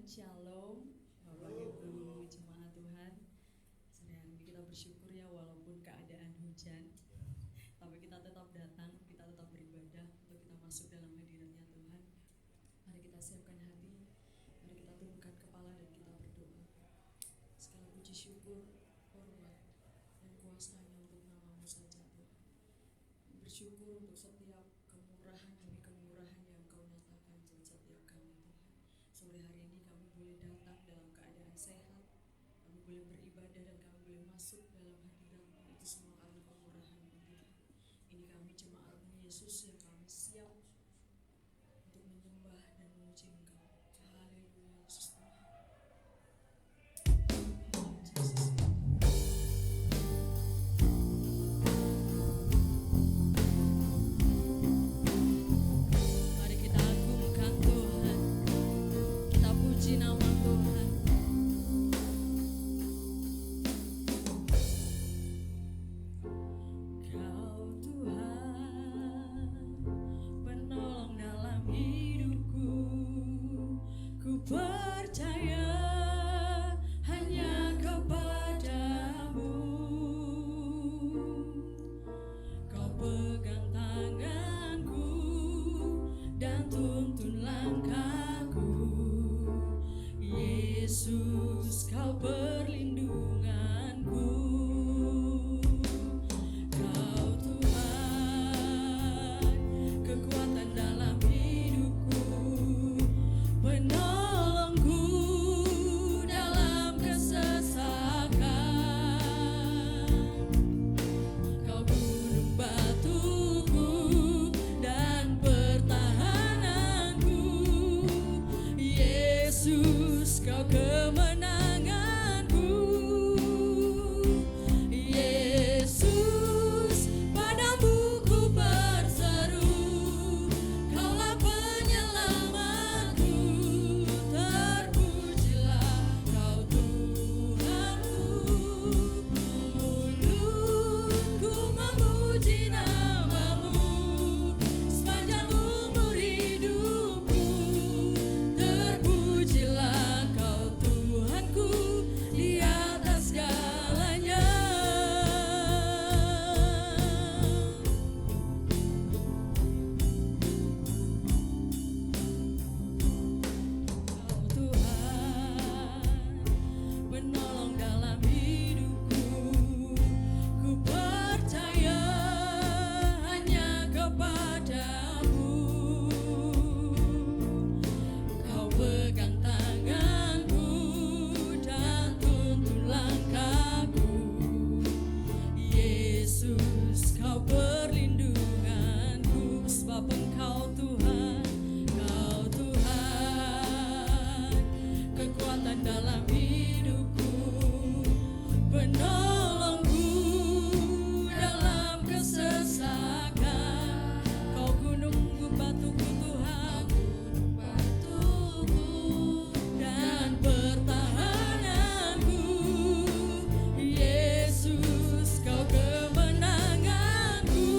Shalom, Bapak Ibu jemaat Tuhan. Sedang kita bersyukur ya walaupun keadaan hujan, tapi kita tetap datang, kita tetap beribadah untuk kita masuk dalam hadiratnya Tuhan. Mari kita siapkan hati, mari kita tundukkan kepala dan kita berdoa. Segala puji syukur, hormat dan kuasanya untuk nama-Mu saja Tuhan. Bersyukur untuk setiap kemurahan demi kemurahan yang Engkau nyatakan buat setiap kami Tuhan. Sore hari ini kami boleh datang dalam keadaan sehat, kami boleh beribadah dan kami boleh masuk dalam hadirat-Mu. Itu semua karena kemurahan-Mu Tuhan. Ini kami jemaat-Mu Yesus yang kami siap untuk menyembah dan memuji Engkau. Haleluya Yesus Tuhan. Yesus. Mari kita agungkan Tuhan, kita puji nama Tuhan. Kau Tuhan, penolong dalam hidupku, ku percaya hanya kepadamu. Kau pegang tanganku dan tuntun langkahku. Yesus, Kau perlindunganku. Kau Tuhan, kekuatan dalam hidupku, penolongku dalam kesesakan. Kau gunung batuku dan pertahananku. Yesus, Kau kemenanganku. Yesus, padamu ku berseru, Kaulah penyelamatku. Terpujilah Kau Tuhanku, mulutku memuji nama-Mu sepanjang umur hidupku. Terpujilah Kau Tuhanku di atas segalanya. Kau Tuhan, penolong dalam hidupku, ku percaya hanya kepadamu. Kau pegang tanganku dan tuntun langkahku. Yesus, Kau perlindunganku. Sebab Engkau Tuhan, Kau Tuhan, kekuatan dalam hidupku, penolongku dalam kesesakan. Kau gunung batuku Tuhan, dan pertahananku. Yesus, Kau kemenanganku.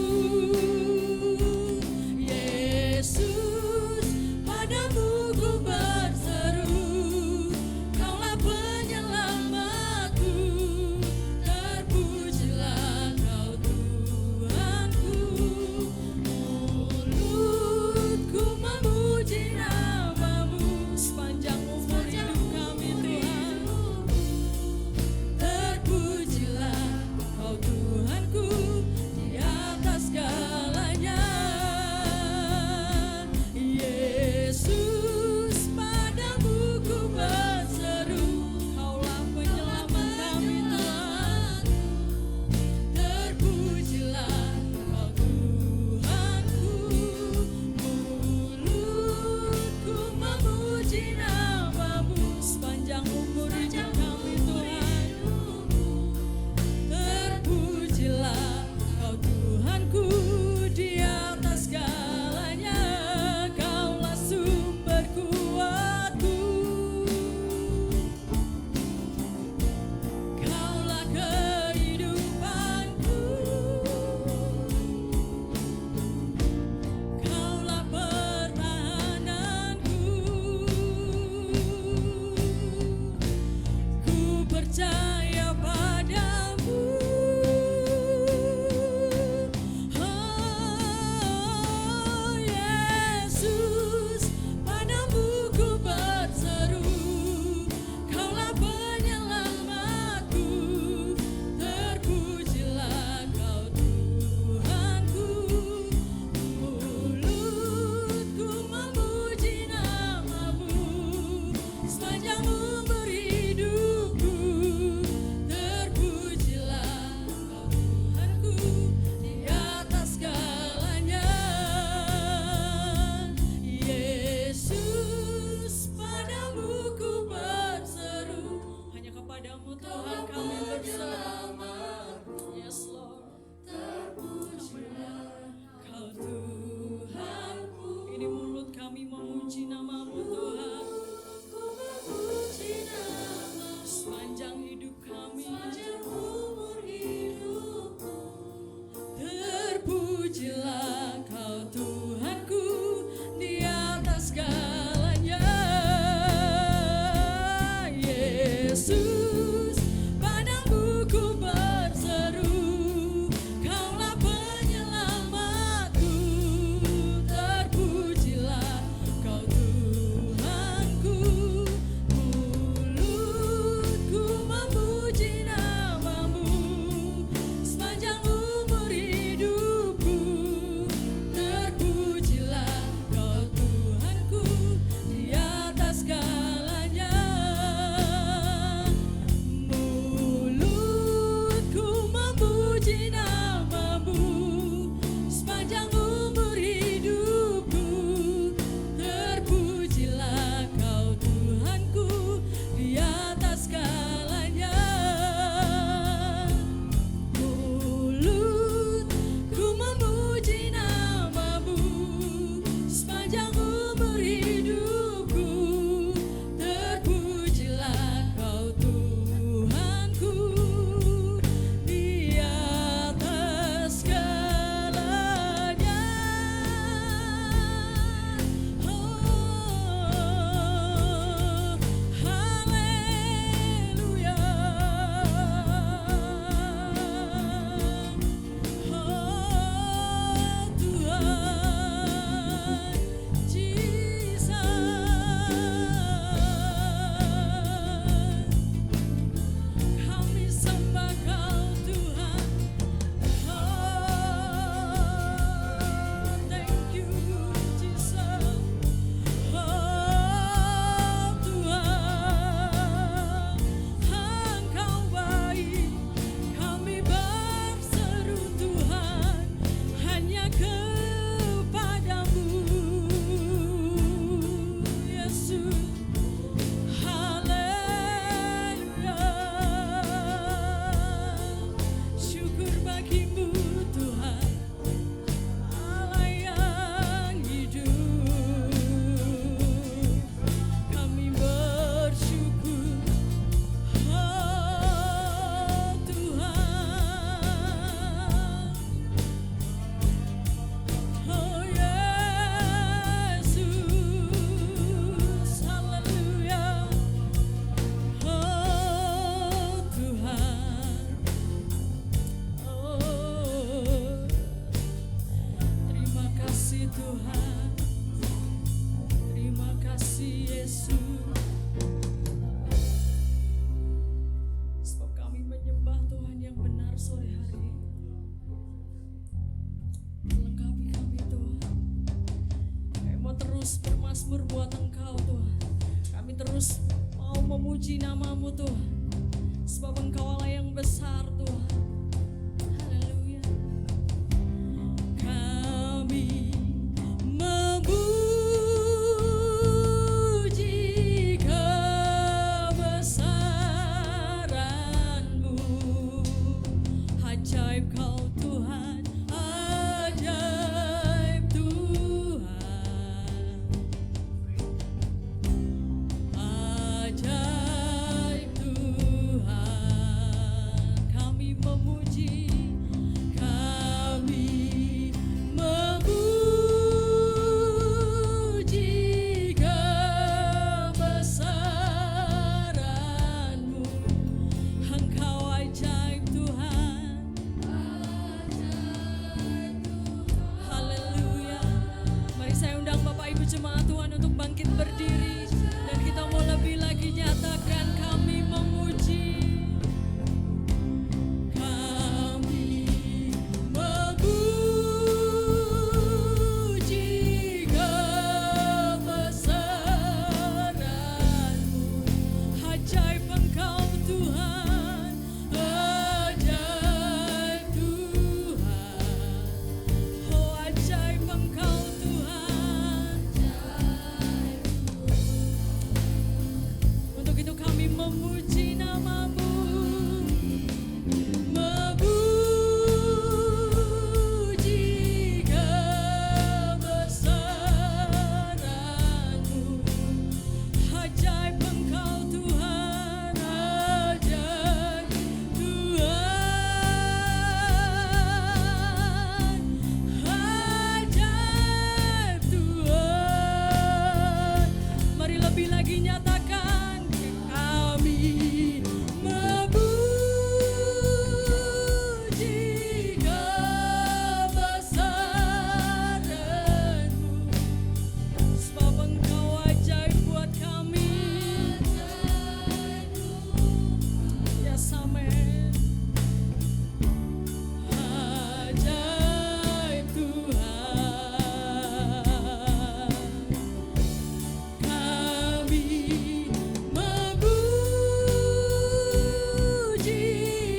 kasih Tuhan. Terima kasih Yesus. Sebab kami menyembah Tuhan yang benar sore hari. Melengkapi kami Tuhan. Kami mau terus bermazmur buat Engkau Tuhan. Kami terus mau memuji nama-Mu Tuhan. Sebab Engkau Allah yang besar Tuhan. Haleluya. Kami memuji kebesaran-Mu. Ajaib Kau Tuhan, ajaib Tuhan. Ajaib Tuhan. Kami memuji, kami memuji kebesaran-Mu. Engkau ajaib Tuhan. Haleluya. Mari saya undang Bapak Ibu jemaat Tuhan untuk bangkit berdiri. Dan kita mau lebih lagi nyatakan kami memuji. Kami memuji kebesaran-Mu. Ajaib Engkau Tuhan, ajaib Tuhan. Oh ajaib Engkau Tuhan. Untuk itu kami memuji nama-Mu. Memuji kebesaran-Mu. Ajaib Engkau Tuhan, ajaib Tuhan. Ajaib Tuhan. Mari lebih lagi nyatakan kami memuji kebesaran-Mu. Sebab Engkau ajaib buat kami. Yes, amen. Ajaib Tuhan. Kami memuji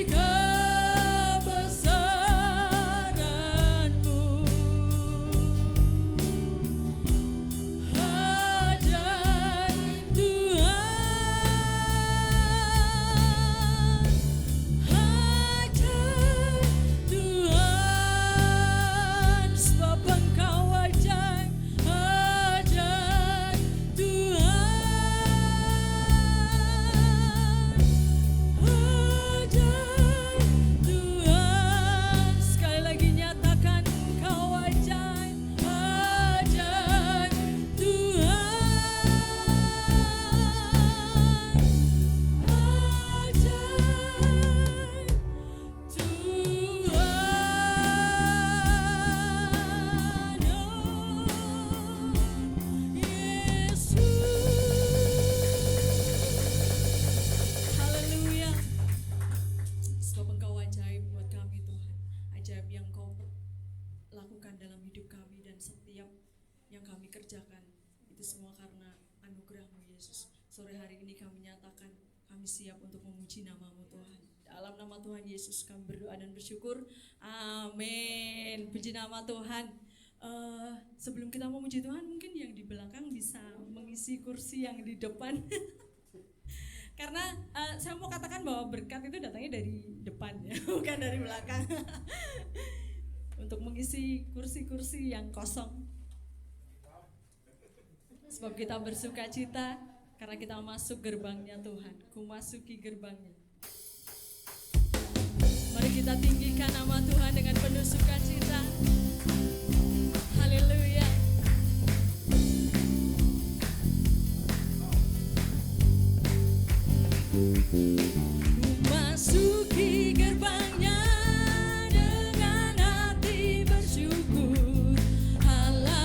kebesaran-Mu. Ajaib Tuhan. Ajaib Tuhan. Sebab Engkau ajaib, ajaib Tuhan. Ajaib Tuhan. Sekali lagi nyatakan Engkau ajaib, ajaib Tuhan. Ajaib Tuhan. Oh, Yesus. Haleluya. Sebab Engkau ajaib buat kami Tuhan. Ajaib yang Kau lakukan dalam hidup kami dan setiap yang kami kerjakan. Itu semua karena anugerah-Mu Yesus. Sore hari ini kami nyatakan kami siap untuk memuji nama-Mu Tuhan. Dalam nama Tuhan Yesus kami berdoa dan bersyukur. Amin. Puji nama Tuhan. Sebelum kita memuji Tuhan, mungkin yang di belakang bisa mengisi kursi yang di depan. Karena saya mau katakan bahwa berkat itu datangnya dari depan ya, bukan dari belakang. Untuk mengisi kursi-kursi yang kosong. Sebab kita bersuka cita karena kita masuk gerbangnya Tuhan. Ku masuki gerbangnya. Mari kita tinggikan nama Tuhan dengan penuh sukacita. Haleluya. Masuki gerbangnya dengan hati bersyukur. Allah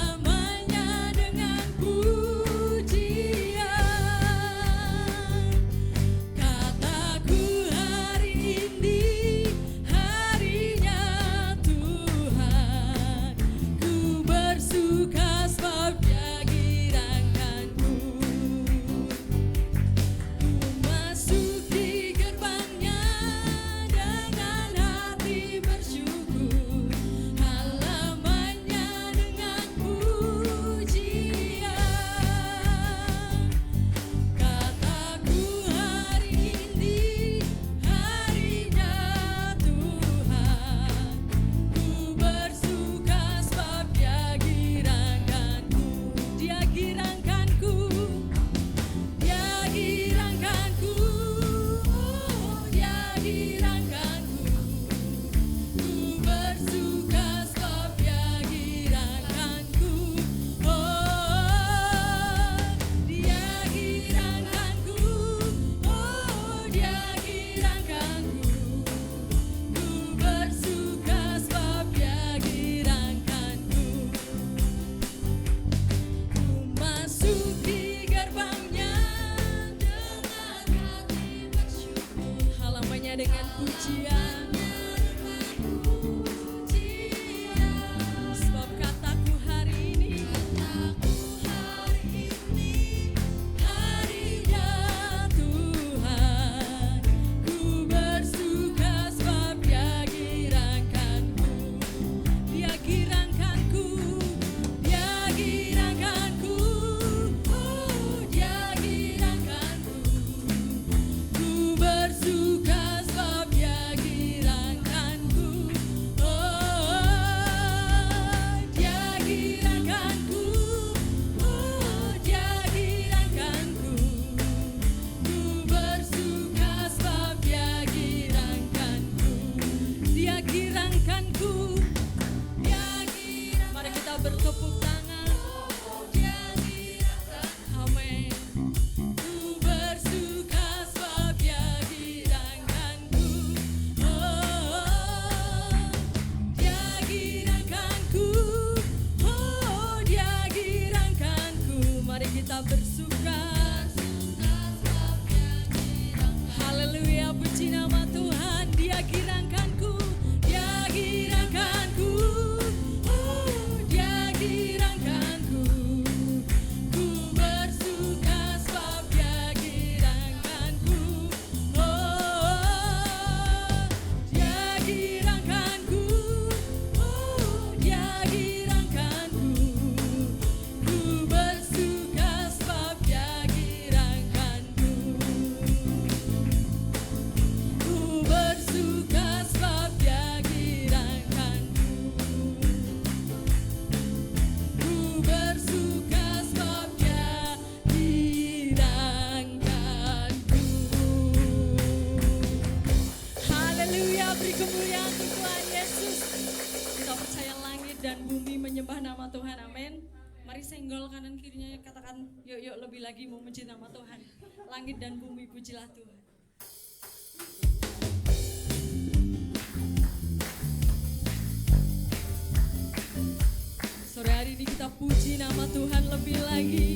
Senggol kanan kirinya, katakan yuk lebih lagi memuji nama Tuhan. Langit dan bumi pujilah Tuhan. Sore hari ini kita puji nama Tuhan lebih lagi.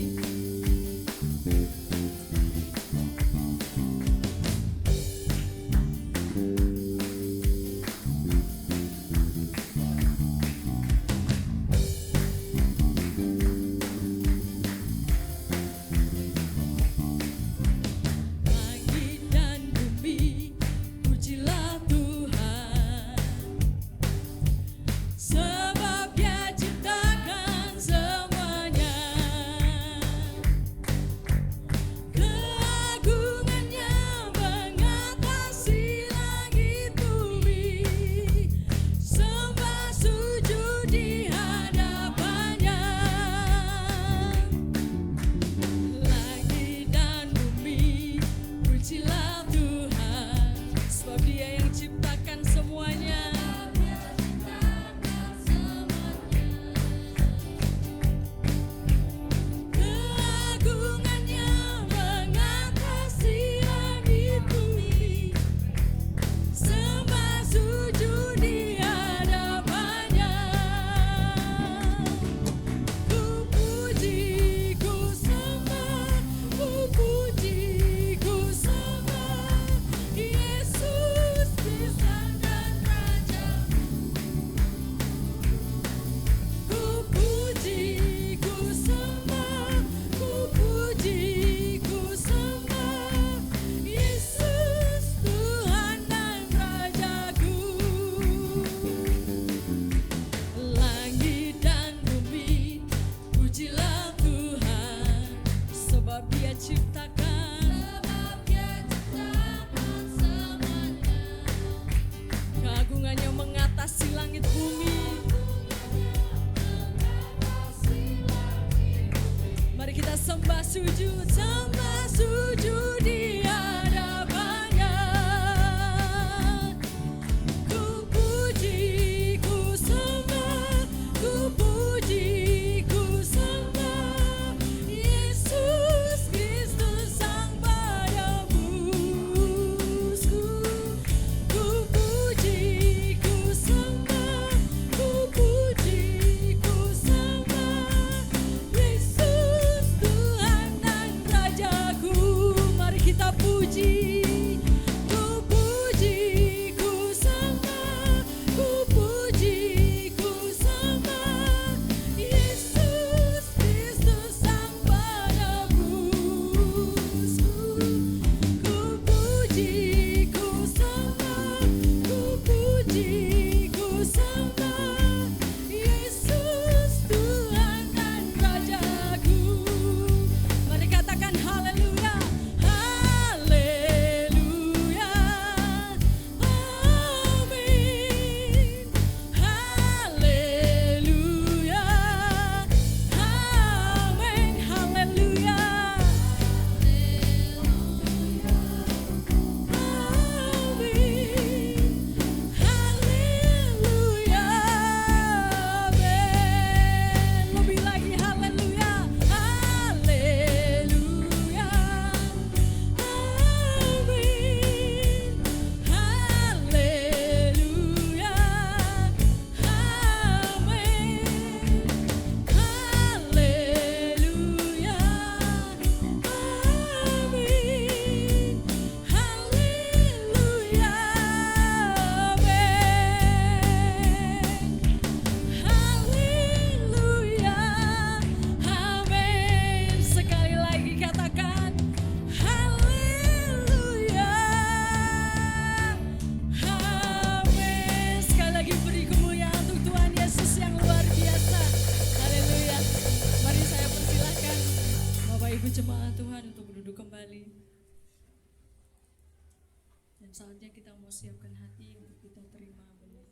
Dan saatnya kita mau siapkan hati untuk kita terima benar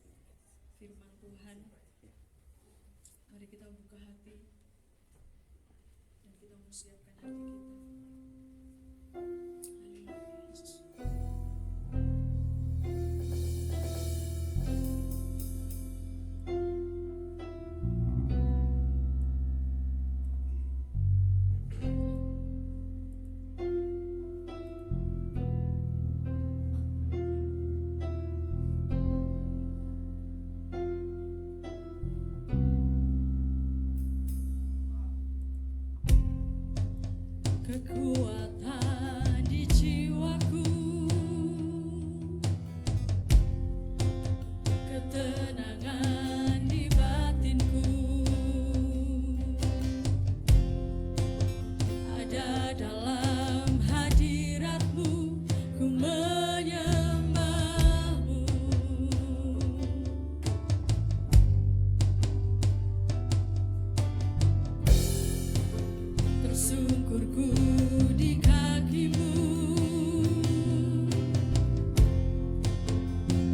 firman Tuhan. Mari kita buka hati dan kita mau siapkan hati kita. Haleluya Yesus. Kekuatan di jiwaku, ketenangan di batinku, ada dalam hadirat-Mu, ku menyembah-Mu. Tersungkurku di kaki-Mu,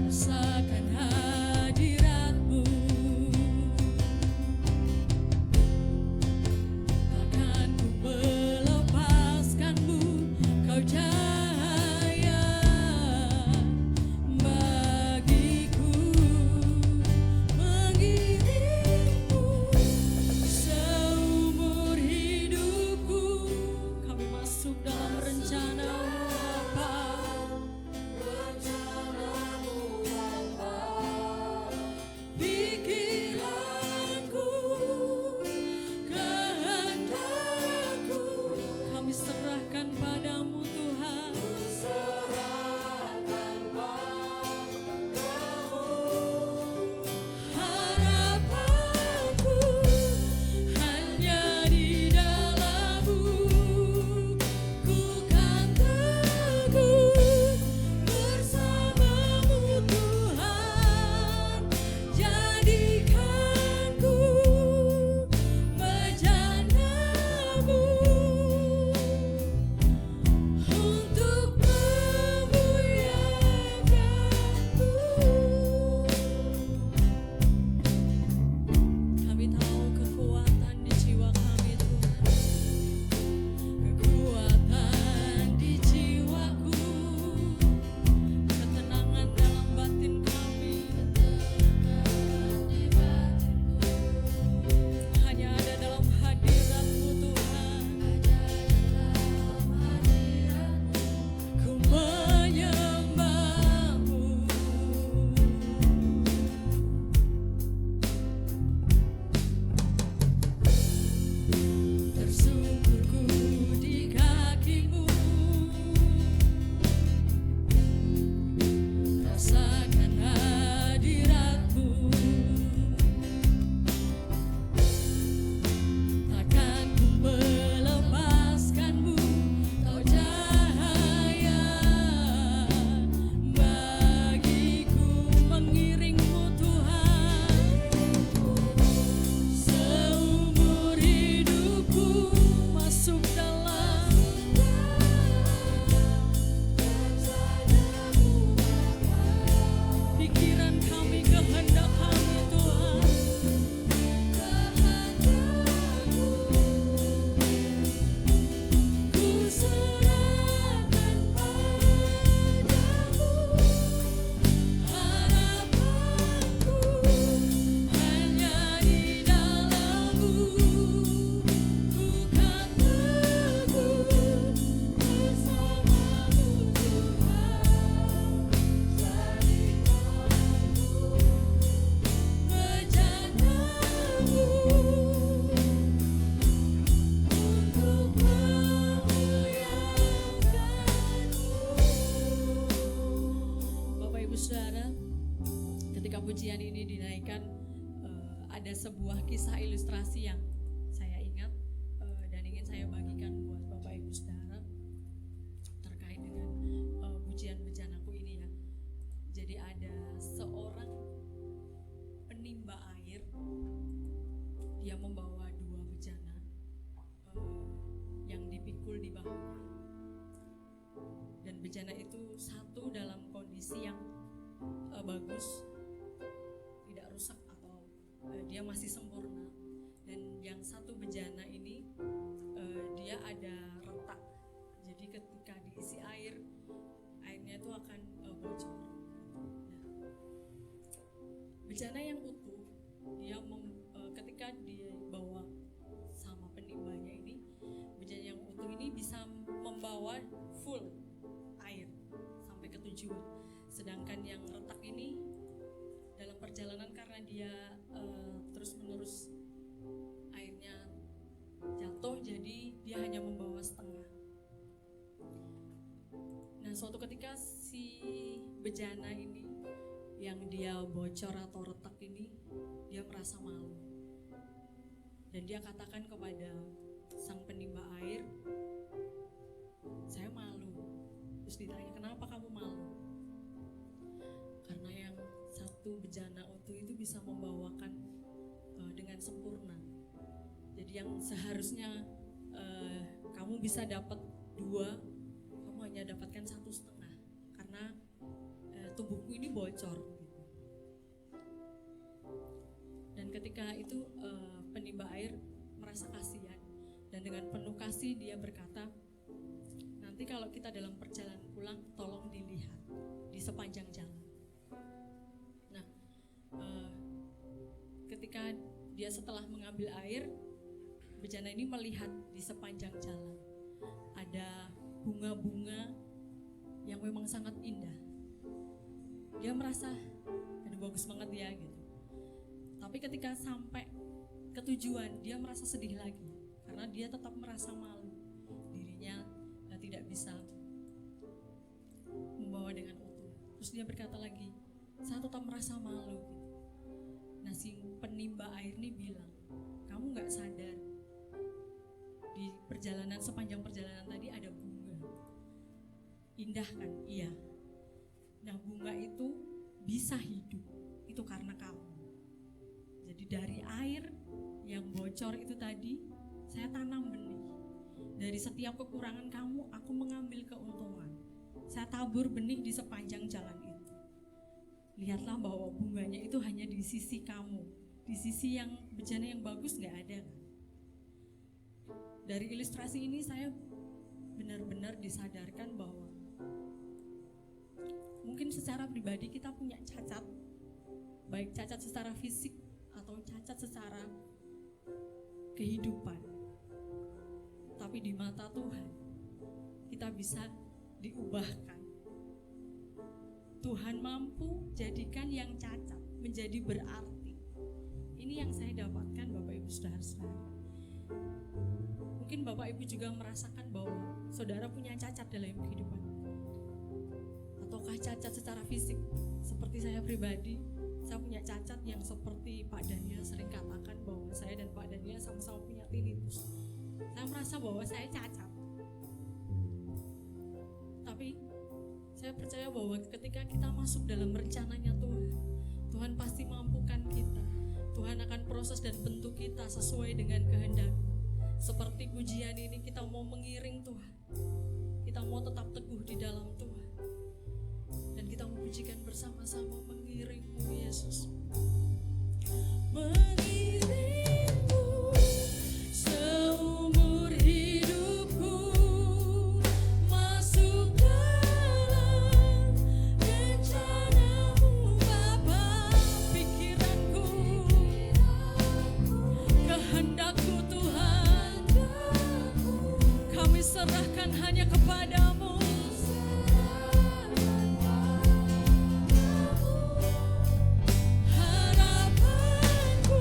rasakan hadirat-Mu, takkan ku melepaskan-Mu, Kau cahaya bagiku, mengiringku seumur hidupku. Kami masuk dalam rencana-Mu Bapa, pikiranku, kehendakku, kami serahkan padamu Tuhan. Harapanku hanya di dalam-Mu, ku kan teguh bersama-Mu Tuhan. Jadikanku bejana-Mu untuk memuliakan-Mu. Kami tahu kekuatan di jiwa kami Tuhan, kekuatan di jiwaku, ketenangan dalam batin kami, hanya ada dalam hadirat-Mu Tuhan. Ku menyembah-Mu. Tersungkurku di kaki-Mu, rasakan hadirat-Mu, takkan ku melepaskan-Mu, Kau cahaya bagiku, mengiring-Mu Tuhan seumur hidupku. Masuk dalam pikiran kami, kehendak kami Tuhan. Ku serahkan padamu, harapanku hanya di dalam-Mu, ku kan teguh bersama-Mu Tuhan. Jadikanku bejana-Mu untuk memuliakan-Mu. Bapak Ibu Saudara, ketika pujian ini dinaikkan, ada sebuah kisah ilustrasi yang saya ingat dan ingin saya bagikan buat Bapak Ibu Saudara terkait dengan pujian bejanaku ini ya. Jadi ada seorang penimba air, dia membawa 2 bejana yang dipikul di bahunya, dan bejana itu satu dalam kondisi yang bagus, tidak rusak atau dia masih sempurna. Dan yang satu bejana ini dia ada retak, jadi ketika diisi air, airnya itu akan bocor. Nah, bejana yang utuh, dia ketika dibawa sama penimbanya ini, bejana yang utuh ini bisa membawa full air sampai ke tujuan. Sedangkan yang retak ini dalam perjalanan karena dia terus menerus airnya jatuh, jadi dia hanya membawa setengah. Nah, suatu ketika si bejana ini yang dia bocor atau retak ini, dia merasa malu. Dan dia katakan kepada sang penimba air, saya malu. Terus ditanya, kenapa kamu malu? Karena yang satu bejana utuh itu bisa membawakan dengan sempurna. Jadi yang seharusnya kamu bisa dapat 2, kamu hanya dapatkan 1,5 karena tubuhku ini bocor gitu. Dan ketika itu penimba air merasa kasihan, dan dengan penuh kasih dia berkata, nanti kalau kita dalam perjalanan pulang tolong dilihat di sepanjang jalan. Nah, ketika dia setelah mengambil air, bejana ini melihat di sepanjang jalan ada bunga-bunga yang memang sangat indah. Dia merasa, aduh bagus banget ya gitu. Tapi ketika sampai ke tujuan, dia merasa sedih lagi karena dia tetap merasa malu, dirinya tidak bisa membawa dengan utuh. Terus dia berkata lagi, saya tetap merasa malu gitu. Nah, si penimba air ini bilang, kamu gak sadar di perjalanan, sepanjang perjalanan tadi ada bunga. Indah kan? Iya. Nah, bunga itu bisa hidup, itu karena kamu. Jadi dari air yang bocor itu tadi, saya tanam benih. Dari setiap kekurangan kamu, aku mengambil keuntungan. Saya tabur benih di sepanjang jalan itu. Lihatlah bahwa bunganya itu hanya di sisi kamu, di sisi yang bejana yang bagus gak ada kan? Dari ilustrasi ini saya benar-benar disadarkan bahwa mungkin secara pribadi kita punya cacat, baik cacat secara fisik atau cacat secara kehidupan. Tapi di mata Tuhan kita bisa diubahkan. Tuhan mampu jadikan yang cacat menjadi berarti. Ini yang saya dapatkan Bapak Ibu Saudara-saudara. Mungkin Bapak Ibu juga merasakan bahwa saudara punya cacat dalam kehidupan. Ataukah cacat secara fisik? Seperti saya pribadi, saya punya cacat yang seperti Pak Daniel sering katakan bahwa saya dan Pak Daniel sama-sama punya tinnitus. Saya merasa bahwa saya cacat. Tapi saya percaya bahwa ketika kita masuk dalam rencananya Tuhan, Tuhan pasti mampukan kita. Tuhan akan proses dan bentuk kita sesuai dengan kehendak. Seperti pujian ini, kita mau mengiring Tuhan, kita mau tetap teguh di dalam Tuhan, dan kita memujikan bersama-sama, mengiring-Mu Yesus, mengiring-Mu seumur hidupku, masuk dalam rencana-Mu Bapa. Pikiranku, kehendakku Tuhan, kami serahkan hanya kepada-Mu. Harapanku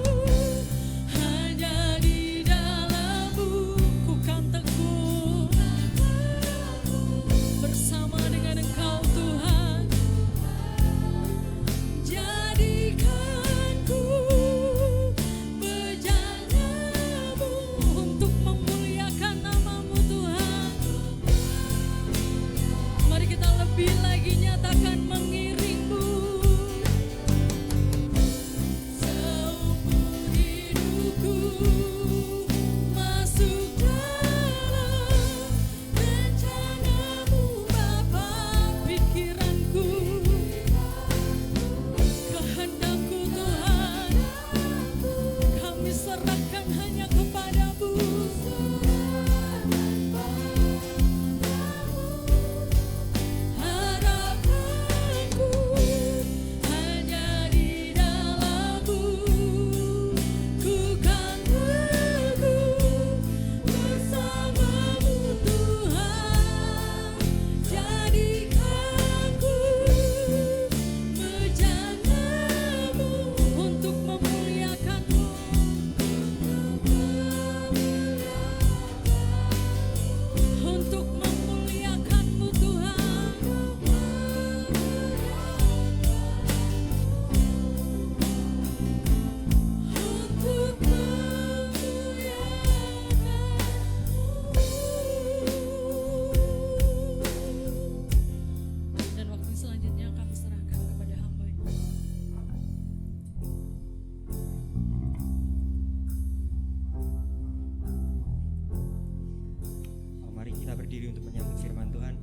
diri untuk menyambut firman Tuhan.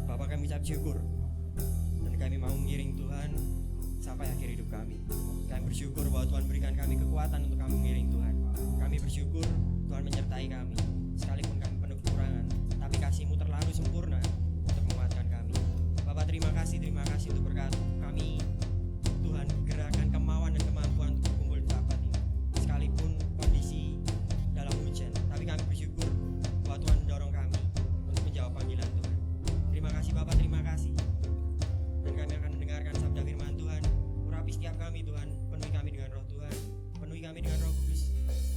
Bapak, kami ucap syukur dan kami mau mengiring Tuhan sampai akhir hidup kami. Kami bersyukur bahwa Tuhan berikan kami kekuatan untuk kami mengiring Tuhan. Kami bersyukur Tuhan menyertai kami, sekalipun kami penuh kekurangan, tapi kasih-Mu terlalu sempurna untuk menguatkan kami. Bapak, terima kasih untuk berkat kami. Tuhan, gerakan kemauan dan kemampuan untuk berkumpul di tempat ini, sekalipun kondisi dalam hujan, tapi kami bersyukur bahwa Tuhan mendorong kami untuk menjawab panggilan Tuhan. Terima kasih Bapak, terima kasih. Dan kami akan mendengarkan sabda firman Tuhan. Urapi setiap kami Tuhan, penuhi kami dengan roh Tuhan, penuhi kami dengan roh kudus.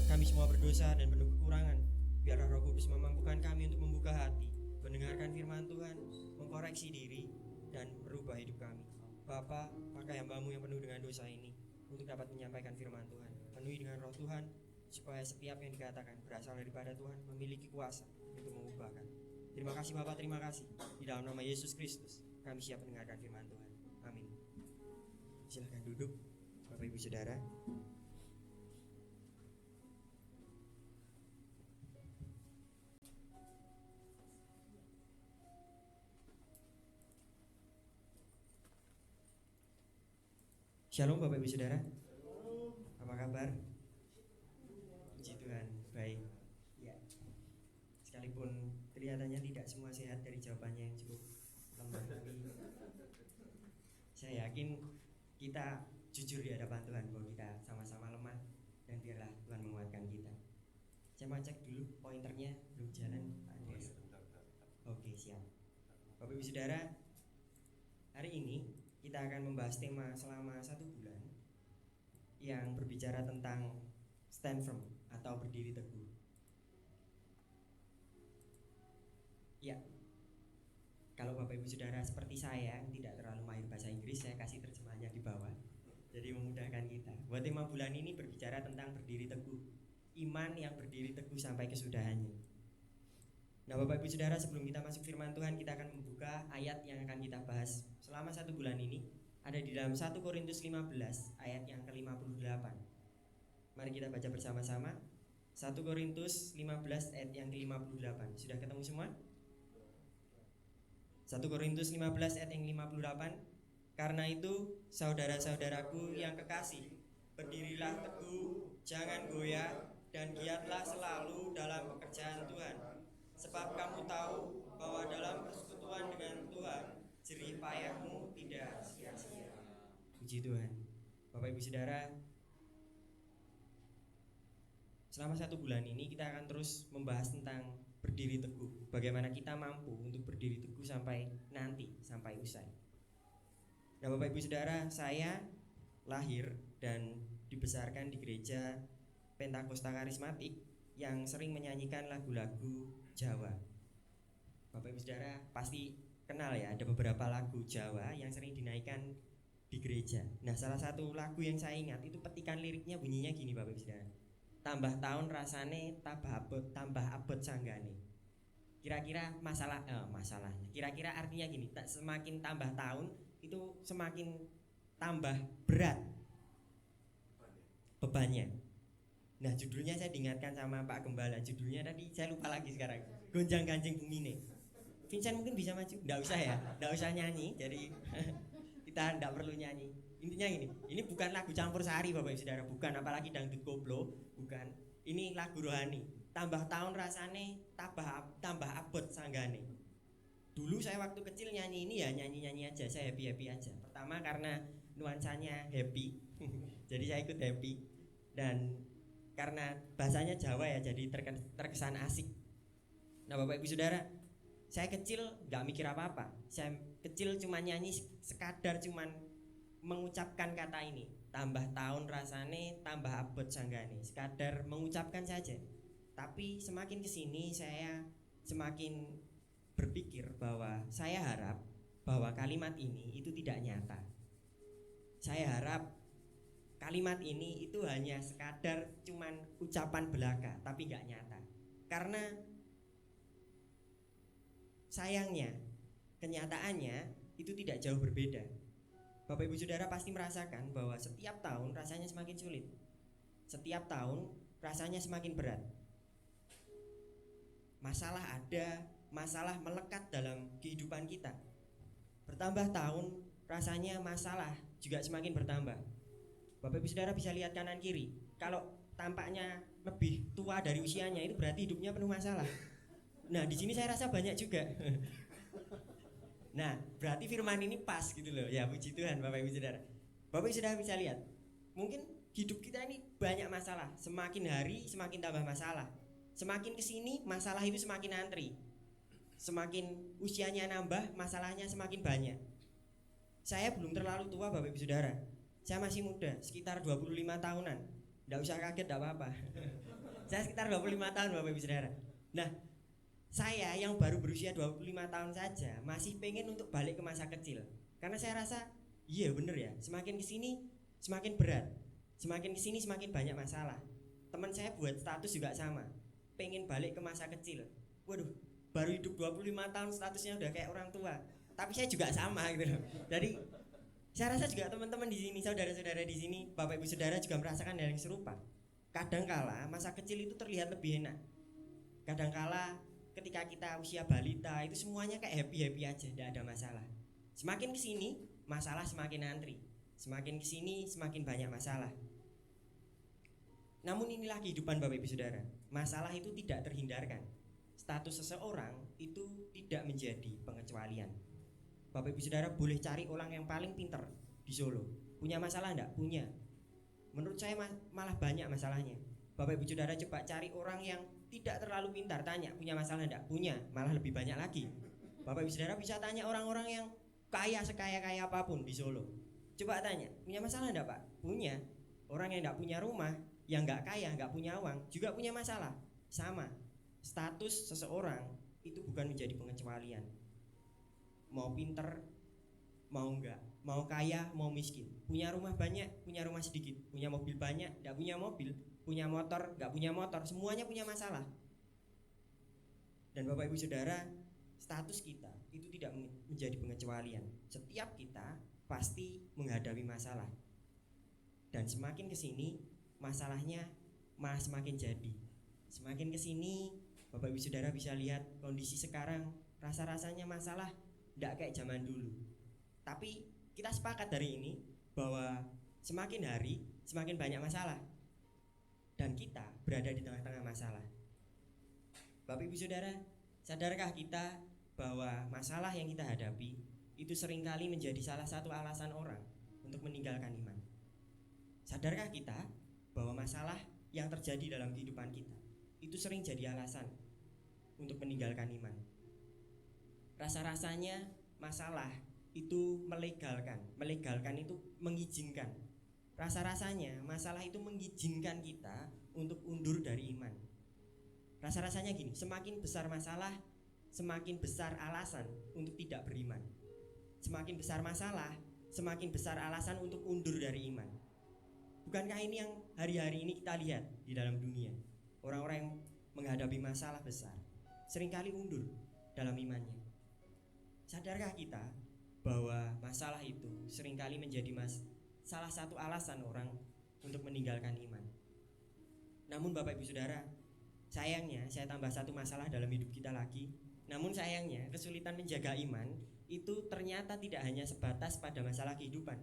Kami semua berdosa dan penuh kekurangan. Biarlah roh kudus memampukan kami untuk membuka hati, mendengarkan firman Tuhan, mengkoreksi diri, dan merubah hidup kami. Bapa, pakai hamba-Mu yang penuh dengan dosa ini untuk dapat menyampaikan firman Tuhan. Penuhi dengan roh Tuhan, supaya setiap yang dikatakan berasal daripada Tuhan, memiliki kuasa untuk mengubahkan. Terima kasih Bapak, terima kasih. Di dalam nama Yesus Kristus, kami siap mendengarkan firman Tuhan. Amin. Silahkan duduk, Bapak Ibu Saudara. Shalom Bapak Ibu Saudara. Apa kabar? Puji Tuhan, baik. Ya. Sekalipun kelihatannya tidak semua sehat dari jawabannya yang cukup lemah, tapi saya yakin kita jujur di hadapan Tuhan bahwa kita sama-sama lemah, dan biarlah Tuhan menguatkan kita. Saya mau cek dulu pointernya belum jalan. Oke, siap. Bapak Ibu Saudara, hari ini kita akan membahas tema selama 1 bulan yang berbicara tentang stand firm atau berdiri teguh. Ya, kalau Bapak Ibu Saudara seperti saya yang tidak terlalu mahir bahasa Inggris, saya kasih terjemahannya di bawah, jadi memudahkan kita. Buat tema bulan ini berbicara tentang berdiri teguh, iman yang berdiri teguh sampai kesudahannya. Nah Bapak Ibu Saudara, sebelum kita masuk firman Tuhan, kita akan membuka ayat yang akan kita bahas selama 1 bulan ini. Ada di dalam 1 Korintus 15 ayat yang ke-58. Mari kita baca bersama-sama 1 Korintus 15 ayat yang ke-58. Sudah ketemu semua? 1 Korintus 15 ayat yang ke-58. Karena itu saudara-saudaraku yang kekasih, berdirilah teguh, jangan goyah, dan giatlah selalu dalam pekerjaan Tuhan. Sebab kamu tahu bahwa dalam persekutuan dengan Tuhan, jerih payahmu tidak sia-sia. Puji Tuhan. Bapak Ibu Saudara, selama 1 bulan ini kita akan terus membahas tentang berdiri teguh. Bagaimana kita mampu untuk berdiri teguh sampai nanti, sampai usai. Nah Bapak Ibu Saudara, saya lahir dan dibesarkan di gereja Pentakosta Karismatik yang sering menyanyikan lagu-lagu Jawa. Bapak Ibu Saudara pasti kenal ya, ada beberapa lagu Jawa yang sering dinaikkan di gereja. Nah salah satu lagu yang saya ingat itu petikan liriknya bunyinya gini Bapak Ibu Saudara. Tambah tahun rasane tambah abot sanggane. Kira-kira masalahnya, kira-kira artinya gini, semakin tambah tahun itu semakin tambah berat bebannya. Nah judulnya saya diingatkan sama Pak Gembala. Judulnya tadi saya lupa lagi sekarang. Gonjang ganjing bumi nih. Vincent mungkin bisa maju? Nggak usah ya, nggak usah nyanyi. Jadi kita nggak perlu nyanyi. Intinya ini bukan lagu campur sari Bapak Ibu Saudara, bukan, apalagi dangdut koplo, bukan. Ini lagu rohani. Tambah tahun rasane tambah abot sanggane. Dulu saya waktu kecil nyanyi ini ya nyanyi aja, saya happy aja. Pertama karena nuansanya happy, jadi saya ikut happy. Dan karena bahasanya Jawa ya, jadi terkesan asik. Nah Bapak Ibu Saudara, saya kecil gak mikir apa-apa. Saya kecil cuma nyanyi sekadar cuman mengucapkan kata ini, tambah tahun rasane tambah abot sanggane, sekadar mengucapkan saja. Tapi semakin kesini saya semakin berpikir bahwa saya harap bahwa kalimat ini itu tidak nyata. Saya harap kalimat ini itu hanya sekadar cuman ucapan belaka tapi gak nyata. Karena sayangnya kenyataannya itu tidak jauh berbeda. Bapak Ibu Saudara pasti merasakan bahwa setiap tahun rasanya semakin sulit. Setiap tahun rasanya semakin berat. Masalah ada, masalah melekat dalam kehidupan kita. Bertambah tahun, rasanya masalah juga semakin bertambah. Bapak Ibu Saudara bisa lihat kanan kiri. Kalau tampaknya lebih tua dari usianya, itu berarti hidupnya penuh masalah. Nah, di sini saya rasa banyak juga. Nah, berarti firman ini pas gitu loh. Ya, puji Tuhan Bapak Ibu Saudara. Bapak Ibu Saudara bisa lihat, mungkin hidup kita ini banyak masalah. Semakin hari semakin tambah masalah. Semakin kesini masalah itu semakin antri. Semakin usianya nambah, masalahnya semakin banyak. Saya belum terlalu tua Bapak Ibu Saudara. Saya masih muda, sekitar 25 tahunan. Nggak usah kaget, nggak apa-apa. Saya sekitar 25 tahun Bapak Ibu Saudara. Nah, saya yang baru berusia 25 tahun saja masih pengen untuk balik ke masa kecil. Karena saya rasa, iya bener ya, semakin kesini semakin berat. Semakin kesini semakin banyak masalah. Teman saya buat status juga sama, pengen balik ke masa kecil. Waduh, baru hidup 25 tahun statusnya udah kayak orang tua. Tapi saya juga sama gitu loh. Jadi saya rasa juga teman-teman di sini, saudara-saudara di sini, Bapak Ibu Saudara juga merasakan hal yang serupa. Kadangkala masa kecil itu terlihat lebih enak. Kadangkala ketika kita usia balita itu semuanya kayak happy-happy aja, tidak ada masalah. Semakin kesini masalah semakin antri. Semakin kesini semakin banyak masalah. Namun inilah kehidupan Bapak Ibu Saudara. Masalah itu tidak terhindarkan. Status seseorang itu tidak menjadi pengecualian. Bapak Ibu Saudara boleh cari orang yang paling pintar di Solo. Punya masalah enggak? Punya. Menurut saya malah banyak masalahnya. Bapak Ibu Saudara coba cari orang yang tidak terlalu pintar, tanya punya masalah enggak? Punya, malah lebih banyak lagi. Bapak Ibu Saudara bisa tanya orang-orang yang kaya sekaya-kaya apapun di Solo. Coba tanya, punya masalah enggak Pak? Punya. Orang yang enggak punya rumah, yang enggak kaya, enggak punya uang, juga punya masalah. Sama. Status seseorang itu bukan menjadi pengecualian. Mau pinter, mau enggak, mau kaya, mau miskin, punya rumah banyak, punya rumah sedikit, punya mobil banyak, enggak punya mobil, punya motor, enggak punya motor, semuanya punya masalah. Dan Bapak Ibu Saudara, status kita itu tidak menjadi pengecualian. Setiap kita pasti menghadapi masalah. Dan semakin kesini masalahnya malah semakin jadi. Semakin kesini Bapak Ibu Saudara bisa lihat kondisi sekarang, rasa-rasanya masalah tidak kayak zaman dulu. Tapi kita sepakat dari ini bahwa semakin hari semakin banyak masalah. Dan kita berada di tengah-tengah masalah. Bapak Ibu Saudara, sadarkah kita bahwa masalah yang kita hadapi itu seringkali menjadi salah satu alasan orang untuk meninggalkan iman? Sadarkah kita bahwa masalah yang terjadi dalam kehidupan kita itu sering jadi alasan untuk meninggalkan iman? Rasa-rasanya masalah itu melegalkan itu mengizinkan. Rasa-rasanya masalah itu mengizinkan kita untuk undur dari iman. Rasa-rasanya gini, semakin besar masalah, semakin besar alasan untuk tidak beriman. Semakin besar masalah, semakin besar alasan untuk undur dari iman. Bukankah ini yang hari-hari ini kita lihat di dalam dunia? Orang-orang yang menghadapi masalah besar seringkali undur dalam imannya. Sadarkah kita bahwa masalah itu seringkali menjadi salah satu alasan orang untuk meninggalkan iman? Namun Bapak Ibu Saudara, sayangnya saya tambah satu masalah dalam hidup kita lagi. Namun sayangnya kesulitan menjaga iman itu ternyata tidak hanya sebatas pada masalah kehidupan.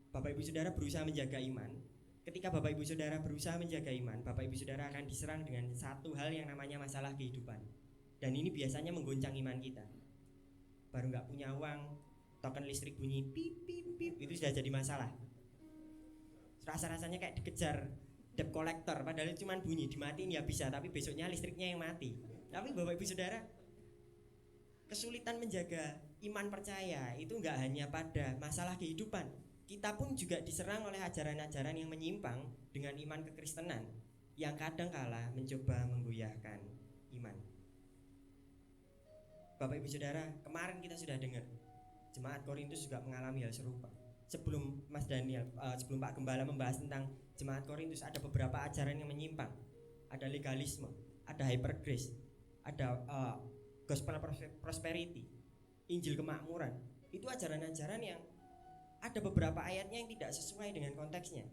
Bapak Ibu Saudara berusaha menjaga iman. Ketika Bapak Ibu Saudara berusaha menjaga iman, Bapak Ibu Saudara akan diserang dengan satu hal yang namanya masalah kehidupan. Dan ini biasanya menggoncang iman kita. Baru gak punya uang, token listrik bunyi pip pip pip, itu sudah jadi masalah. Rasa-rasanya kayak dikejar debt collector, padahal itu cuma bunyi, dimatiin ya bisa, tapi besoknya listriknya yang mati. Tapi Bapak Ibu Saudara, kesulitan menjaga iman percaya itu gak hanya pada masalah kehidupan. Kita pun juga diserang oleh ajaran-ajaran yang menyimpang dengan iman kekristenan yang kadang kala mencoba menggoyahkan iman. Bapak Ibu Saudara, kemarin kita sudah dengar Jemaat Korintus juga mengalami hal serupa. Sebelum Mas Daniel, sebelum Pak Gembala membahas tentang Jemaat Korintus, ada beberapa ajaran yang menyimpang. Ada legalisme, ada hyper grace, ada gospel prosperity, Injil kemakmuran. Itu ajaran-ajaran yang ada beberapa ayatnya yang tidak sesuai dengan konteksnya.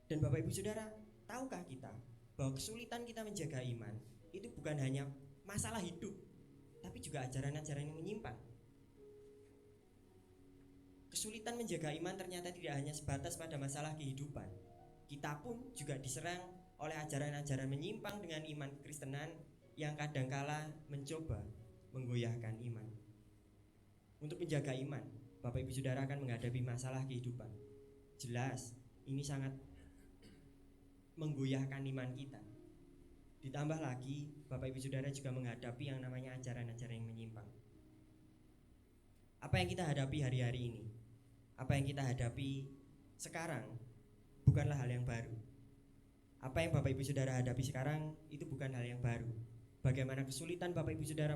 Dan Bapak Ibu Saudara, tahukah kita bahwa kesulitan kita menjaga iman itu bukan hanya masalah hidup, tapi juga ajaran-ajaran yang menyimpang. Kesulitan menjaga iman ternyata tidak hanya sebatas pada masalah kehidupan. Kita pun juga diserang oleh ajaran-ajaran menyimpang dengan iman kekristenan yang kadangkala mencoba menggoyahkan iman. Untuk menjaga iman, Bapak Ibu Saudara akan menghadapi masalah kehidupan. Jelas, ini sangat menggoyahkan iman kita. Ditambah lagi, Bapak Ibu Saudara juga menghadapi yang namanya ajaran-ajaran yang menyimpang. Apa yang kita hadapi hari-hari ini, apa yang kita hadapi sekarang bukanlah hal yang baru. Apa yang Bapak Ibu Saudara hadapi sekarang itu bukan hal yang baru. Bagaimana kesulitan Bapak Ibu Saudara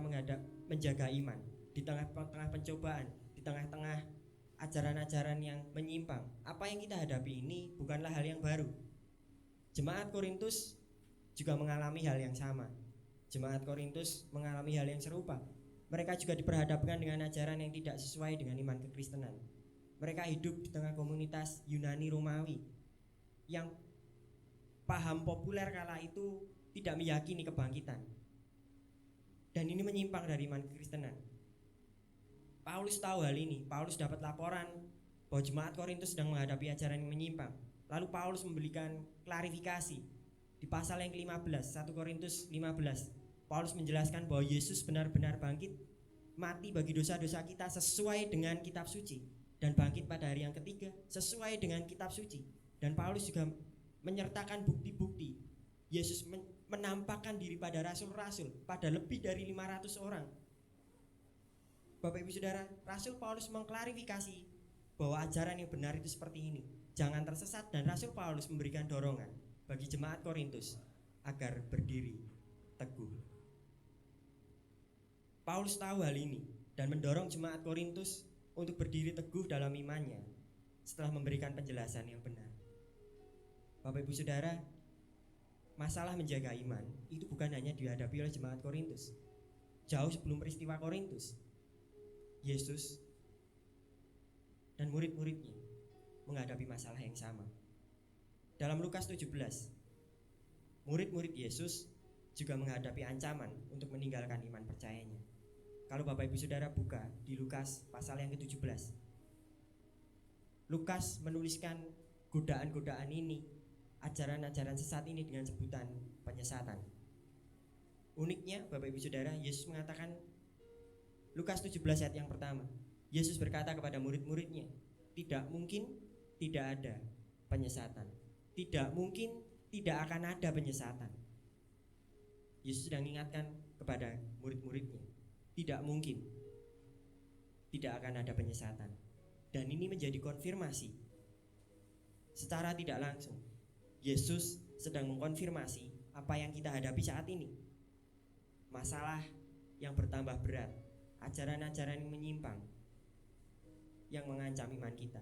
menjaga iman di tengah-tengah pencobaan, di tengah-tengah ajaran-ajaran yang menyimpang. Apa yang kita hadapi ini bukanlah hal yang baru. Jemaat Korintus juga mengalami hal yang sama. Jemaat Korintus mengalami hal yang serupa. Mereka juga diperhadapkan dengan ajaran yang tidak sesuai dengan iman kekristenan. Mereka hidup di tengah komunitas Yunani Romawi yang paham populer kala itu tidak meyakini kebangkitan. Dan ini menyimpang dari iman kekristenan. Paulus tahu hal ini. Paulus dapat laporan bahwa jemaat Korintus sedang menghadapi ajaran yang menyimpang. Lalu Paulus memberikan klarifikasi di pasal yang ke-15, 1 Korintus 15. Paulus menjelaskan bahwa Yesus benar-benar bangkit, mati bagi dosa-dosa kita sesuai dengan kitab suci, dan bangkit pada hari yang ketiga sesuai dengan kitab suci. Dan Paulus juga menyertakan bukti-bukti Yesus menampakkan diri pada rasul-rasul, pada lebih dari 500 orang. Bapak Ibu Saudara, Rasul Paulus mengklarifikasi bahwa ajaran yang benar itu seperti ini, jangan tersesat. Dan Rasul Paulus memberikan dorongan bagi jemaat Korintus agar berdiri teguh. Paulus tahu hal ini dan mendorong jemaat Korintus untuk berdiri teguh dalam imannya setelah memberikan penjelasan yang benar. Bapak Ibu Saudara, masalah menjaga iman itu bukan hanya dihadapi oleh jemaat Korintus. Jauh sebelum peristiwa Korintus, Yesus dan murid-muridnya menghadapi masalah yang sama. Dalam Lukas 17, murid-murid Yesus juga menghadapi ancaman untuk meninggalkan iman percayanya. Kalau Bapak Ibu Saudara buka di Lukas pasal yang ke-17, Lukas menuliskan godaan-godaan ini, ajaran-ajaran sesat ini dengan sebutan penyesatan. Uniknya Bapak Ibu Saudara, Yesus mengatakan, Lukas 17 ayat yang pertama, Yesus berkata kepada murid-muridnya, tidak mungkin tidak ada penyesatan. Tidak mungkin tidak akan ada penyesatan. Yesus sedang mengingatkan kepada murid-muridnya, tidak mungkin tidak akan ada penyesatan. Dan ini menjadi konfirmasi secara tidak langsung. Yesus sedang mengkonfirmasi apa yang kita hadapi saat ini. Masalah yang bertambah berat, ajaran-ajaran yang menyimpang yang mengancam iman kita.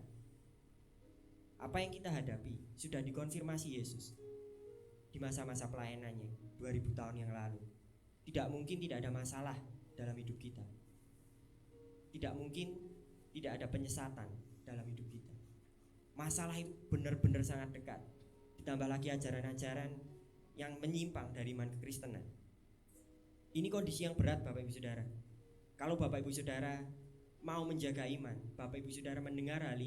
Apa yang kita hadapi sudah dikonfirmasi Yesus di masa-masa pelayanannya 2000 tahun yang lalu. Tidak mungkin tidak ada masalah dalam hidup kita. Tidak mungkin tidak ada penyesatan dalam hidup kita. Masalah itu benar-benar sangat dekat. Ditambah lagi ajaran-ajaran yang menyimpang dari iman kekristenan. Ini kondisi yang berat Bapak Ibu Saudara. Kalau Bapak Ibu Saudara mau menjaga iman, Bapak Ibu Saudara mendengar hal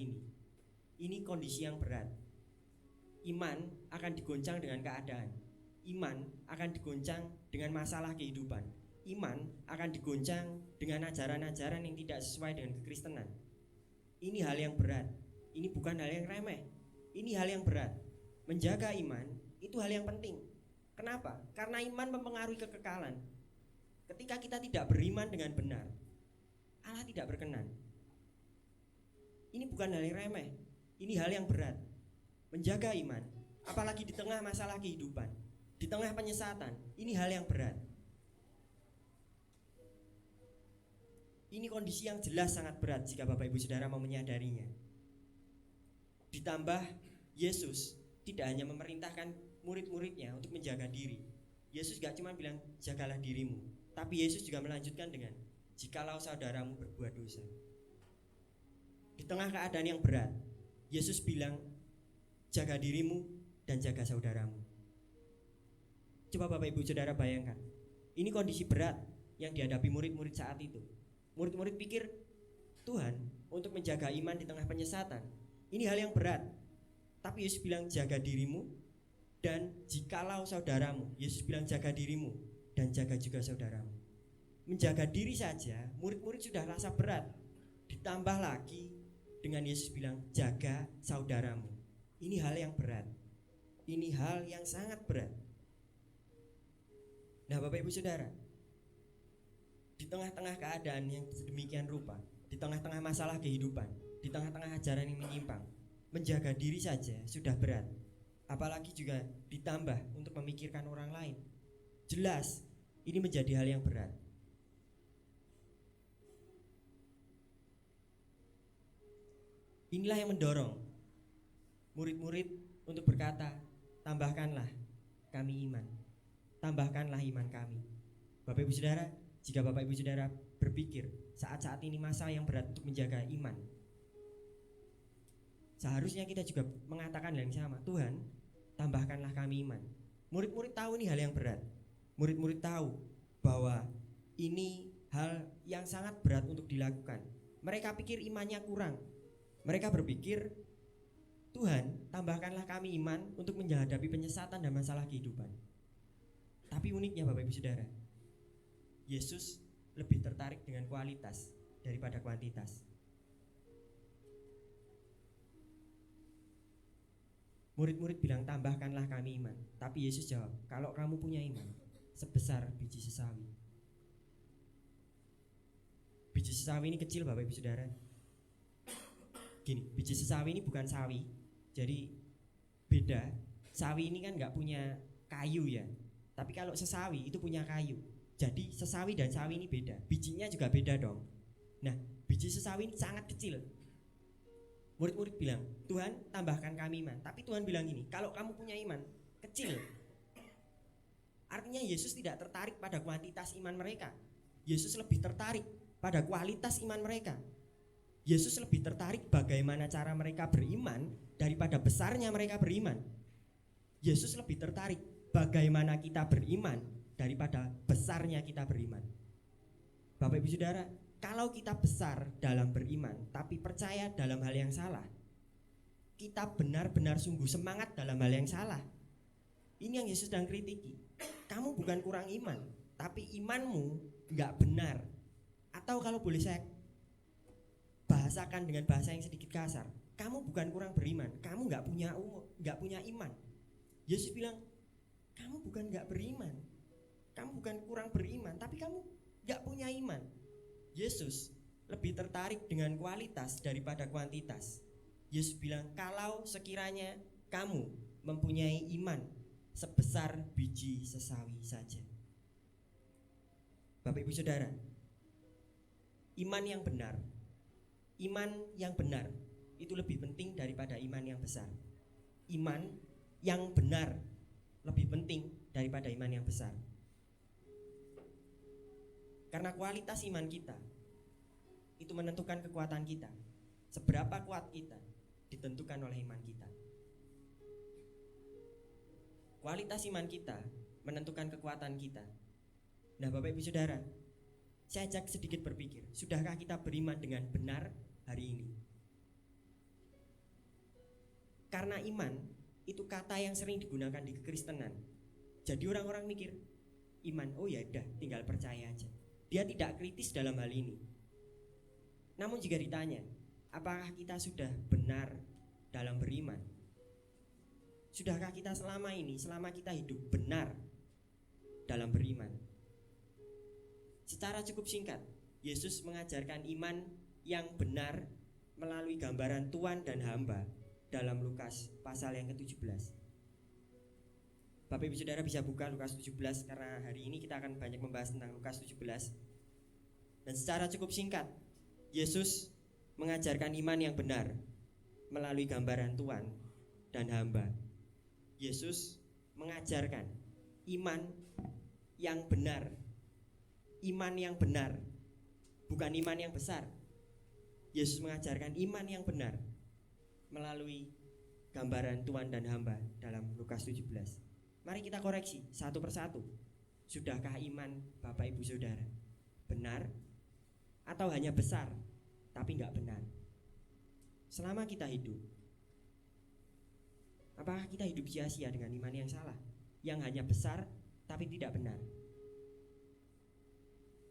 ini kondisi yang berat. Iman akan digoncang dengan keadaan. Iman akan digoncang dengan masalah kehidupan. Iman akan digoncang dengan ajaran-ajaran yang tidak sesuai dengan kekristenan. Ini hal yang berat. Ini bukan hal yang remeh. Ini hal yang berat. Menjaga iman itu hal yang penting. Kenapa? Karena iman mempengaruhi kekekalan. Ketika kita tidak beriman dengan benar, Allah tidak berkenan. Ini bukan hal yang remeh. Ini hal yang berat. Menjaga iman, apalagi di tengah masalah kehidupan, di tengah penyesatan, ini hal yang berat. Ini kondisi yang jelas sangat berat jika Bapak Ibu Saudara mau menyadarinya. Ditambah Yesus tidak hanya memerintahkan murid-muridnya untuk menjaga diri. Yesus gak cuma bilang jagalah dirimu, tapi Yesus juga melanjutkan dengan jikalau saudaramu berbuat dosa. Di tengah keadaan yang berat, Yesus bilang jaga dirimu dan jaga saudaramu. Coba Bapak Ibu Saudara bayangkan, Ini kondisi berat yang dihadapi murid-murid saat itu. Murid-murid pikir, Tuhan, untuk menjaga iman di tengah penyesatan, ini hal yang berat. Tapi Yesus bilang, jaga dirimu dan jikalau saudaramu. Yesus bilang, jaga dirimu dan jaga juga saudaramu. Menjaga diri saja murid-murid sudah rasa berat, ditambah lagi dengan Yesus bilang, jaga saudaramu. Ini hal yang berat. Ini hal yang sangat berat. Nah, Bapak Ibu Saudara, di tengah-tengah keadaan yang sedemikian rupa, di tengah-tengah masalah kehidupan, di tengah-tengah ajaran yang menyimpang, menjaga diri saja sudah berat. Apalagi juga ditambah untuk memikirkan orang lain. Jelas ini menjadi hal yang berat. Inilah yang mendorong murid-murid untuk berkata, tambahkanlah kami iman, tambahkanlah iman kami. Bapak Ibu Saudara, jika Bapak Ibu Saudara berpikir saat-saat ini masa yang berat untuk menjaga iman, seharusnya kita juga mengatakan hal yang sama. Tuhan, tambahkanlah kami iman. Murid-murid tahu ini hal yang berat. Murid-murid tahu bahwa ini hal yang sangat berat untuk dilakukan. Mereka pikir imannya kurang. Mereka berpikir, Tuhan, tambahkanlah kami iman untuk menghadapi penyesatan dan masalah kehidupan. Tapi uniknya Bapak Ibu Saudara, Yesus lebih tertarik dengan kualitas daripada kuantitas. Murid-murid bilang, tambahkanlah kami iman. Tapi Yesus jawab, kalau kamu punya iman sebesar biji sesawi. Biji sesawi ini kecil Bapak Ibu Saudara. Gini, biji sesawi ini bukan sawi. Jadi beda. Sawi ini kan nggak punya kayu ya. Tapi kalau sesawi itu punya kayu. Jadi sesawi dan sawi ini beda. Bijinya juga beda dong. Nah, biji sesawi ini sangat kecil. Murid-murid bilang, Tuhan, tambahkan kami iman. Tapi Tuhan bilang gini, kalau kamu punya iman kecil, artinya Yesus tidak tertarik pada kuantitas iman mereka. Yesus lebih tertarik pada kualitas iman mereka. Yesus lebih tertarik bagaimana cara mereka beriman daripada besarnya mereka beriman. Yesus lebih tertarik bagaimana kita beriman daripada besarnya kita beriman. Bapak Ibu Saudara, kalau kita besar dalam beriman tapi percaya dalam hal yang salah, kita benar-benar sungguh semangat dalam hal yang salah. Ini yang Yesus sedang kritiki. Kamu bukan kurang iman, tapi imanmu gak benar. Atau kalau boleh saya bahasakan dengan bahasa yang sedikit kasar, kamu bukan kurang beriman, kamu gak punya iman. Yesus bilang, kamu bukan gak beriman, kamu bukan kurang beriman, tapi kamu gak punya iman. Yesus lebih tertarik dengan kualitas daripada kuantitas. Yesus bilang, kalau sekiranya kamu mempunyai iman sebesar biji sesawi saja. Bapak Ibu Saudara, iman yang benar itu lebih penting daripada iman yang besar. Iman yang benar lebih penting daripada iman yang besar. Karena kualitas iman kita itu menentukan kekuatan kita. Seberapa kuat kita ditentukan oleh iman kita. Kualitas iman kita menentukan kekuatan kita. Nah, Bapak Ibu Saudara, saya ajak sedikit berpikir, sudahkah kita beriman dengan benar hari ini? Karena iman itu kata yang sering digunakan di kekristenan. Jadi orang-orang mikir, iman, oh ya udah, tinggal percaya aja. Dia tidak kritis dalam hal ini. Namun jika ditanya, apakah kita sudah benar dalam beriman? Sudahkah kita selama kita hidup benar dalam beriman? Secara cukup singkat, Yesus mengajarkan iman yang benar melalui gambaran tuan dan hamba dalam Lukas pasal yang ke-17. Bapak Ibu Saudara bisa buka Lukas 17 karena hari ini kita akan banyak membahas tentang Lukas 17. Dan secara cukup singkat, Yesus mengajarkan iman yang benar melalui gambaran tuan dan hamba. Yesus mengajarkan iman yang benar. Iman yang benar, bukan iman yang besar. Yesus mengajarkan iman yang benar melalui gambaran tuan dan hamba dalam Lukas 17. Mari kita koreksi satu persatu. Sudahkah iman Bapak Ibu Saudara benar atau hanya besar tapi nggak benar? Selama kita hidup, apakah kita hidup sia-sia dengan iman yang salah, yang hanya besar tapi tidak benar?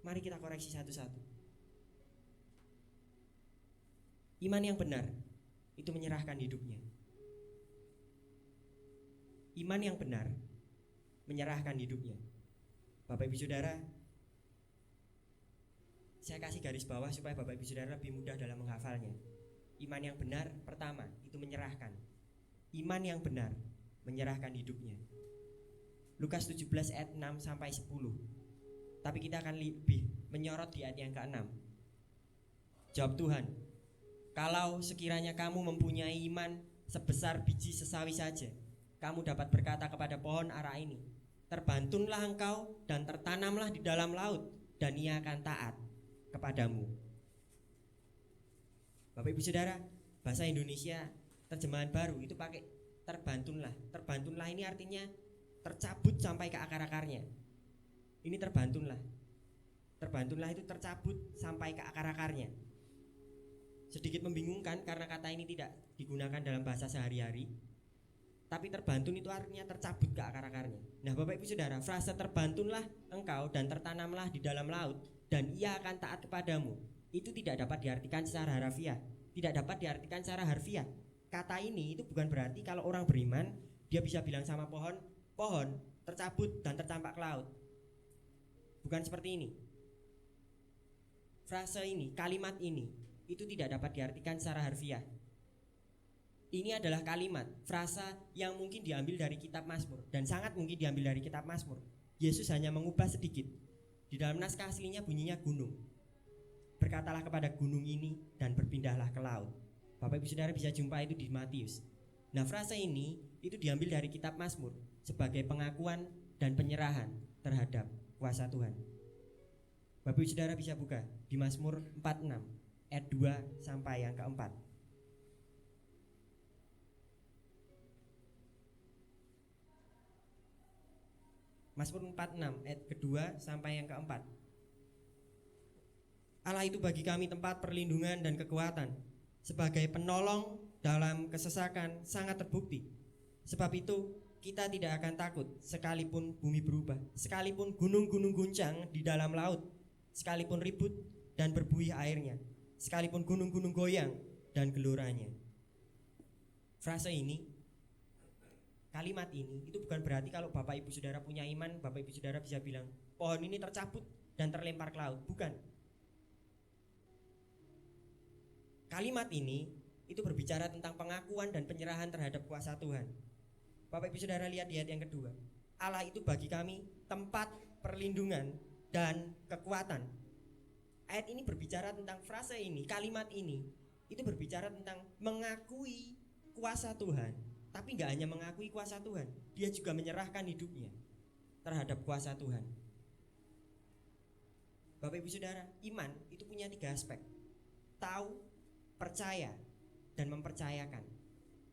Mari kita koreksi satu-satu. Iman yang benar itu menyerahkan hidupnya. Iman yang benar menyerahkan hidupnya. Bapak Ibu Saudara, saya kasih garis bawah supaya Bapak Ibu Saudara lebih mudah dalam menghafalnya. Iman yang benar pertama itu menyerahkan. Iman yang benar menyerahkan hidupnya. Lukas 17 ayat 6 sampai 10. Tapi kita akan lebih menyorot di ayat yang ke-6. Jawab Tuhan, kalau sekiranya kamu mempunyai iman sebesar biji sesawi saja, kamu dapat berkata kepada pohon ara ini, terbantunlah engkau dan tertanamlah di dalam laut, dan ia akan taat kepadamu. Bapak Ibu Saudara, bahasa Indonesia terjemahan baru itu pakai terbantunlah. Terbantunlah ini artinya tercabut sampai ke akar-akarnya. Ini terbantunlah. Terbantunlah itu tercabut sampai ke akar-akarnya. Sedikit membingungkan karena kata ini tidak digunakan dalam bahasa sehari-hari. Tapi terbantun itu artinya tercabut ke akar-akarnya. Nah Bapak Ibu Saudara, frase terbantunlah engkau dan tertanamlah di dalam laut, dan ia akan taat kepadamu, itu tidak dapat diartikan secara harfiah. Tidak dapat diartikan secara harfiah. Kata ini itu bukan berarti kalau orang beriman dia bisa bilang sama pohon, pohon tercabut dan tercampak ke laut. Bukan seperti ini. Frase ini, kalimat ini itu tidak dapat diartikan secara harfiah. Ini adalah kalimat, frasa yang mungkin diambil dari kitab Mazmur, dan sangat mungkin diambil dari kitab Mazmur. Yesus hanya mengubah sedikit. Di dalam naskah aslinya bunyinya gunung. Berkatalah kepada gunung ini dan berpindahlah ke laut. Bapak Ibu Saudara bisa jumpa itu di Matius. Nah frasa ini itu diambil dari kitab Mazmur sebagai pengakuan dan penyerahan terhadap kuasa Tuhan. Bapak Ibu Saudara bisa buka di Mazmur 46 ayat 2 sampai yang keempat. Mazmur 46 ayat kedua sampai yang keempat. Allah itu bagi kami tempat perlindungan dan kekuatan, sebagai penolong dalam kesesakan sangat terbukti. Sebab itu kita tidak akan takut sekalipun bumi berubah, sekalipun gunung-gunung guncang di dalam laut, sekalipun ribut dan berbuih airnya, sekalipun gunung-gunung goyang dan geloranya. Frase ini, kalimat ini itu bukan berarti kalau Bapak Ibu Saudara punya iman, Bapak Ibu Saudara bisa bilang pohon ini tercabut dan terlempar ke laut. Bukan. Kalimat ini itu berbicara tentang pengakuan dan penyerahan terhadap kuasa Tuhan. Bapak Ibu Saudara lihat di ayat yang kedua. Allah itu bagi kami tempat perlindungan dan kekuatan. Ayat ini berbicara tentang frase ini, kalimat ini itu berbicara tentang mengakui kuasa Tuhan. Tapi gak hanya mengakui kuasa Tuhan, dia juga menyerahkan hidupnya terhadap kuasa Tuhan. Bapak Ibu Saudara, iman itu punya 3 aspek. Tahu, percaya, dan mempercayakan.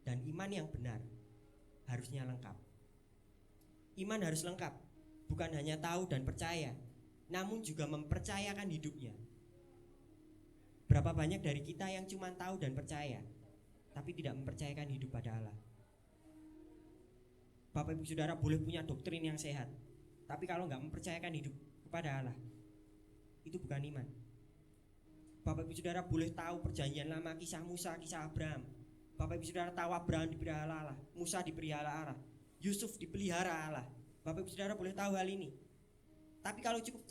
Dan iman yang benar harusnya lengkap. Iman harus lengkap, bukan hanya tahu dan percaya, namun juga mempercayakan hidupnya. Berapa banyak dari kita yang cuma tahu dan percaya, tapi tidak mempercayakan hidup pada Allah. Bapak Ibu Saudara boleh punya doktrin yang sehat, tapi kalau nggak mempercayakan hidup kepada Allah, itu bukan iman. Bapak Ibu Saudara boleh tahu perjanjian lama, kisah Musa, kisah Abraham. Bapak Ibu Saudara tahu Abraham dipelihara Allah, Musa dipelihara Allah, Yusuf dipelihara Allah. Bapak Ibu Saudara boleh tahu hal ini. Tapi kalau cukup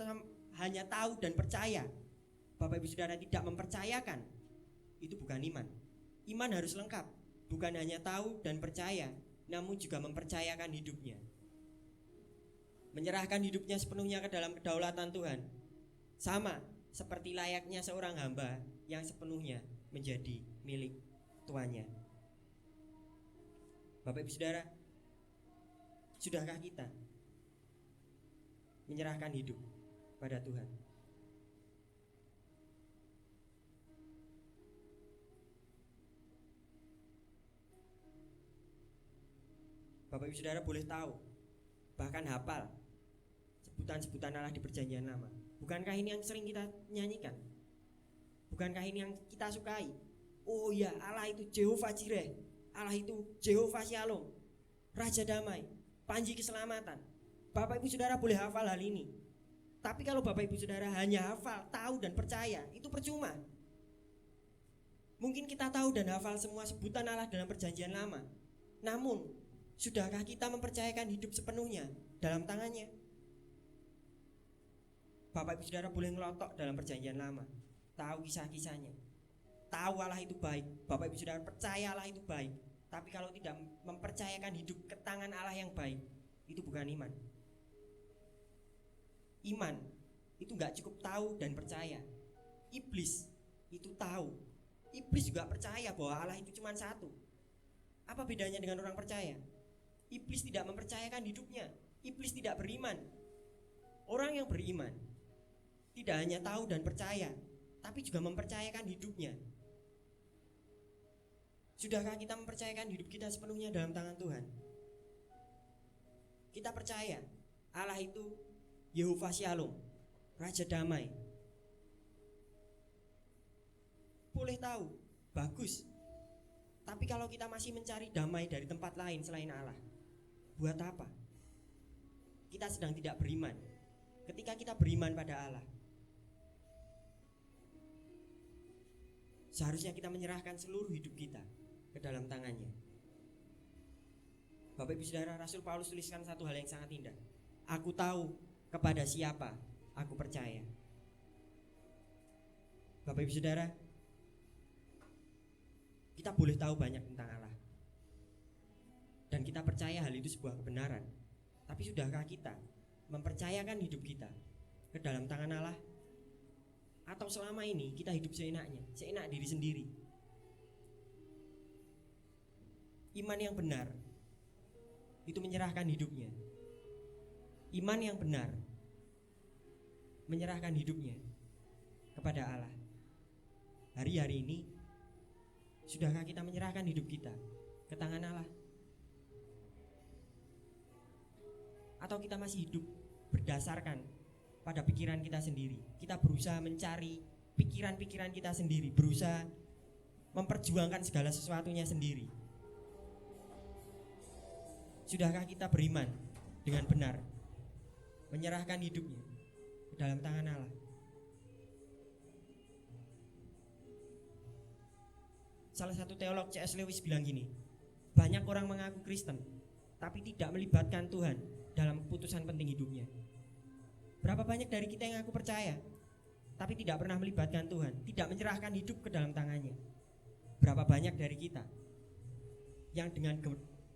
hanya tahu dan percaya, Bapak Ibu Saudara tidak mempercayakan, itu bukan iman. Iman harus lengkap, bukan hanya tahu dan percaya, namun juga mempercayakan hidupnya. Menyerahkan hidupnya sepenuhnya ke dalam kedaulatan Tuhan, sama seperti layaknya seorang hamba yang sepenuhnya menjadi milik tuannya. Bapak Ibu Saudara, sudahkah kita menyerahkan hidup pada Tuhan? Bapak Ibu Saudara boleh tahu, bahkan hafal sebutan-sebutan Allah di perjanjian lama? Bukankah ini yang sering kita nyanyikan? Bukankah ini yang kita sukai? Oh ya, Allah itu Jehovah Jireh, Allah itu Jehovah Shalom, Raja Damai, Panji Keselamatan. Bapak Ibu Saudara boleh hafal hal ini. Tapi kalau Bapak Ibu Saudara hanya hafal, tahu dan percaya, itu percuma. Mungkin kita tahu dan hafal semua sebutan Allah dalam perjanjian lama, namun sudahkah kita mempercayakan hidup sepenuhnya dalam tangannya? Bapak Ibu Saudara boleh ngelotok dalam perjanjian lama, tahu kisah-kisahnya, tahu Allah itu baik. Bapak Ibu Saudara percaya Allah itu baik. Tapi kalau tidak mempercayakan hidup ke tangan Allah yang baik, itu bukan iman. Iman itu gak cukup tahu dan percaya. Iblis itu tahu, iblis juga percaya bahwa Allah itu cuma satu. Apa bedanya dengan orang percaya? Iblis tidak mempercayakan hidupnya, iblis tidak beriman. Orang yang beriman tidak hanya tahu dan percaya, tapi juga mempercayakan hidupnya. Sudahkah kita mempercayakan hidup kita sepenuhnya dalam tangan Tuhan? Kita percaya Allah itu Yehovah Shalom, Raja Damai. Boleh tahu, bagus. Tapi kalau kita masih mencari damai dari tempat lain selain Allah, buat apa? Kita sedang tidak beriman. Ketika kita beriman pada Allah, seharusnya kita menyerahkan seluruh hidup kita ke dalam tangannya. Bapak Ibu Saudara, Rasul Paulus tuliskan satu hal yang sangat indah. Aku tahu kepada siapa aku percaya. Bapak Ibu Saudara, kita boleh tahu banyak tentang Allah, dan kita percaya hal itu sebuah kebenaran. Tapi sudahkah kita mempercayakan hidup kita ke dalam tangan Allah? Atau selama ini kita hidup seenaknya, seenak diri sendiri? Iman yang benar itu menyerahkan hidupnya. Iman yang benar menyerahkan hidupnya kepada Allah. Hari-hari ini, sudahkah kita menyerahkan hidup kita ke tangan Allah? Atau kita masih hidup berdasarkan pada pikiran kita sendiri? Kita berusaha mencari pikiran-pikiran kita sendiri, berusaha memperjuangkan segala sesuatunya sendiri. Sudahkah kita beriman dengan benar, menyerahkan hidupnya ke dalam tangan Allah? Salah satu teolog C.S. Lewis bilang gini, banyak orang mengaku Kristen tapi tidak melibatkan Tuhan dalam keputusan penting hidupnya. Berapa banyak dari kita yang aku percaya tapi tidak pernah melibatkan Tuhan, tidak menyerahkan hidup ke dalam tangannya? Berapa banyak dari kita yang dengan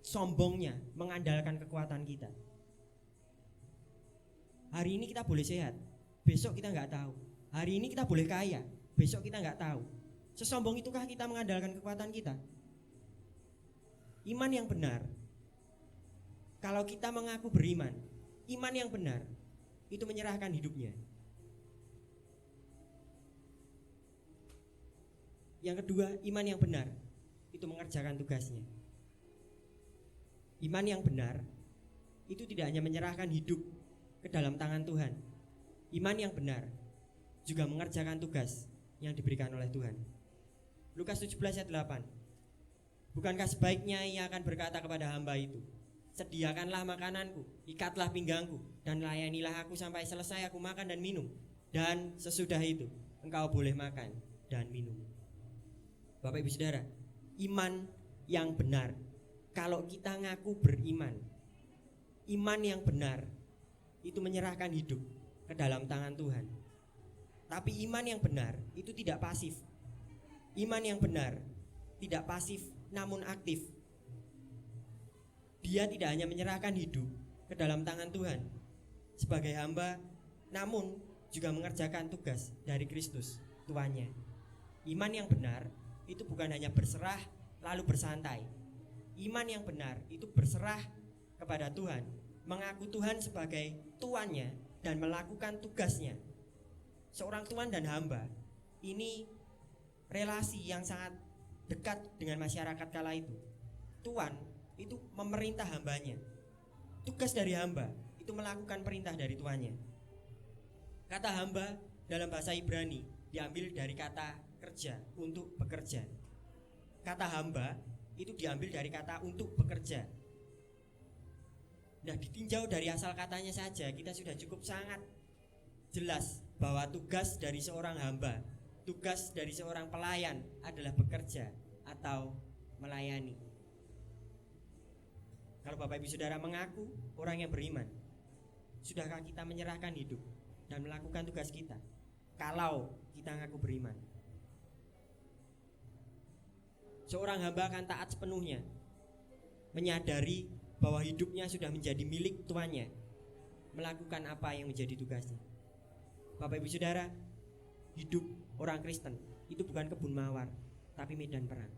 sombongnya mengandalkan kekuatan kita? Hari ini kita boleh sehat, besok kita nggak tahu. Hari ini kita boleh kaya, besok kita nggak tahu. Sesombong itukah kita mengandalkan kekuatan kita? Iman yang benar, kalau kita mengaku beriman, iman yang benar itu menyerahkan hidupnya. Yang kedua, iman yang benar itu mengerjakan tugasnya. Iman yang benar itu tidak hanya menyerahkan hidup ke dalam tangan Tuhan. Iman yang benar juga mengerjakan tugas yang diberikan oleh Tuhan. Lukas 17 ayat 8. Bukankah sebaiknya ia akan berkata kepada hamba itu, sediakanlah makananku, ikatlah pinggangku, dan layanilah aku sampai selesai aku makan dan minum, dan sesudah itu engkau boleh makan dan minum. Bapak Ibu Saudara, iman yang benar, kalau kita ngaku beriman, iman yang benar itu menyerahkan hidup ke dalam tangan Tuhan. Tapi iman yang benar itu tidak pasif. Iman yang benar tidak pasif namun aktif. Dia tidak hanya menyerahkan hidup ke dalam tangan Tuhan sebagai hamba, namun juga mengerjakan tugas dari Kristus Tuannya. Iman yang benar itu bukan hanya berserah lalu bersantai. Iman yang benar itu berserah kepada Tuhan, mengaku Tuhan sebagai Tuannya dan melakukan tugasnya. Seorang tuan dan hamba ini relasi yang sangat dekat dengan masyarakat kala itu. Tuan itu memerintah hambanya. Tugas dari hamba itu itu melakukan perintah dari tuannya. Kata hamba dalam bahasa Ibrani diambil dari kata kerja, untuk bekerja. Kata hamba itu diambil dari kata untuk bekerja. Nah, ditinjau dari asal katanya saja kita sudah cukup sangat jelas bahwa tugas dari seorang hamba, tugas dari seorang pelayan adalah bekerja atau melayani. Kalau Bapak Ibu Saudara mengaku orang yang beriman, sudahkah kita menyerahkan hidup dan melakukan tugas kita? Kalau kita mengaku beriman, seorang hamba akan taat sepenuhnya, menyadari bahwa hidupnya sudah menjadi milik tuannya, melakukan apa yang menjadi tugasnya. Bapak Ibu Saudara, hidup orang Kristen itu bukan kebun mawar, tapi medan perang.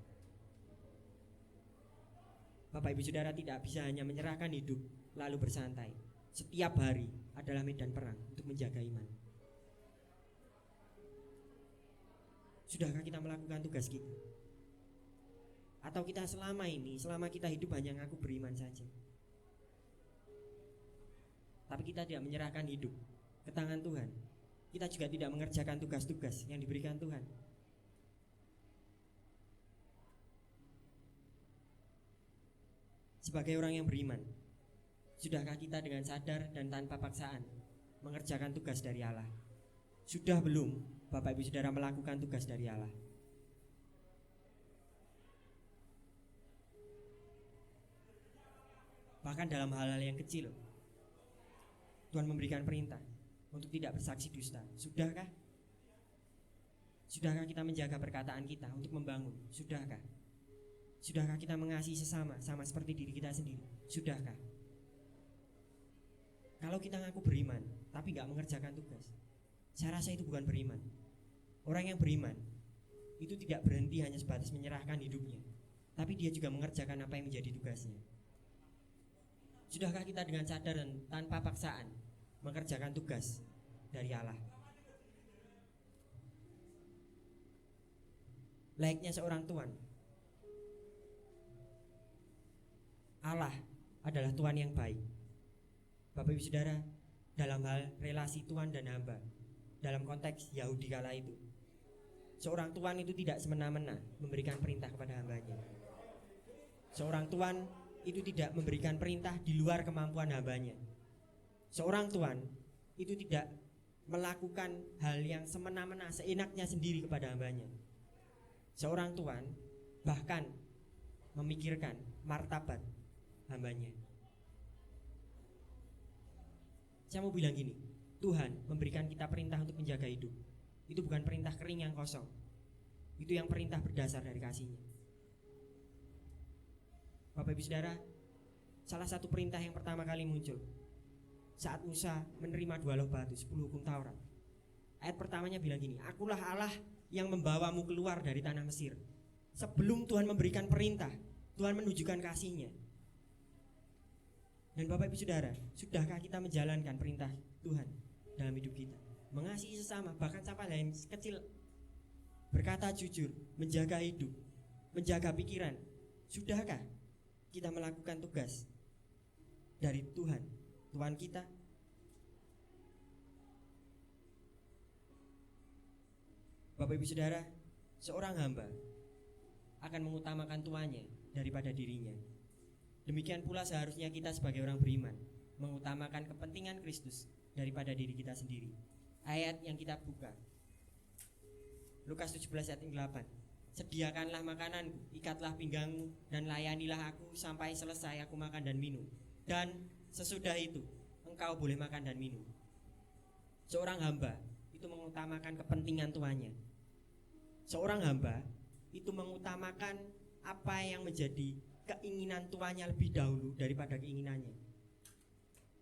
Bapak Ibu Saudara tidak bisa hanya menyerahkan hidup lalu bersantai. Setiap hari adalah medan perang untuk menjaga iman. Sudahkah kita melakukan tugas kita? Atau kita selama kita hidup hanya ngaku beriman saja, tapi kita tidak menyerahkan hidup ke tangan Tuhan. Kita juga tidak mengerjakan tugas-tugas yang diberikan Tuhan. Sebagai orang yang beriman, sudahkah kita dengan sadar dan tanpa paksaan mengerjakan tugas dari Allah? Sudah belum Bapak Ibu Saudara melakukan tugas dari Allah? Bahkan dalam hal-hal yang kecil, Tuhan memberikan perintah untuk tidak bersaksi dusta. Sudahkah? Sudahkah kita menjaga perkataan kita untuk membangun? Sudahkah? Sudahkah kita mengasihi sesama sama seperti diri kita sendiri? Sudahkah? Kalau kita ngaku beriman tapi gak mengerjakan tugas, saya rasa itu bukan beriman. Orang yang beriman itu tidak berhenti hanya sebatas menyerahkan hidupnya, tapi dia juga mengerjakan apa yang menjadi tugasnya. Sudahkah kita dengan sadar dan tanpa paksaan mengerjakan tugas dari Allah? Layaknya seorang tuan, Allah adalah Tuhan yang baik. Bapak Ibu Saudara, dalam hal relasi tuan dan hamba, dalam konteks Yahudi kala itu, seorang tuan itu tidak semena-mena memberikan perintah kepada hambanya. Seorang tuan itu tidak memberikan perintah di luar kemampuan hambanya. Seorang tuan itu tidak melakukan hal yang semena-mena seenaknya sendiri kepada hambanya. Seorang tuan bahkan memikirkan martabat hambanya. Saya mau bilang gini, Tuhan memberikan kita perintah untuk menjaga hidup. Itu bukan perintah kering yang kosong. Itu yang perintah berdasar dari kasih-Nya. Bapak Ibu Saudara, salah satu perintah yang pertama kali muncul saat Musa menerima 2 loh batu, 10 hukum Taurat. Ayat pertamanya bilang gini, akulah Allah yang membawamu keluar dari tanah Mesir. Sebelum Tuhan memberikan perintah, Tuhan menunjukkan kasih-Nya. Dan Bapak Ibu Saudara, sudahkah kita menjalankan perintah Tuhan dalam hidup kita? Mengasihi sesama, bahkan sampai lain kecil, berkata jujur, menjaga hidup, menjaga pikiran. Sudahkah kita melakukan tugas dari Tuhan, Tuhan kita? Bapak Ibu Saudara, seorang hamba akan mengutamakan tuannya daripada dirinya. Demikian pula seharusnya kita sebagai orang beriman mengutamakan kepentingan Kristus daripada diri kita sendiri. Ayat yang kita buka, Lukas 17 ayat 8. Sediakanlah makananku, ikatlah pinggangmu, dan layanilah aku sampai selesai aku makan dan minum. Dan sesudah itu engkau boleh makan dan minum. Seorang hamba itu mengutamakan kepentingan tuannya. Seorang hamba itu mengutamakan apa yang menjadi keinginan tuannya lebih dahulu daripada keinginannya.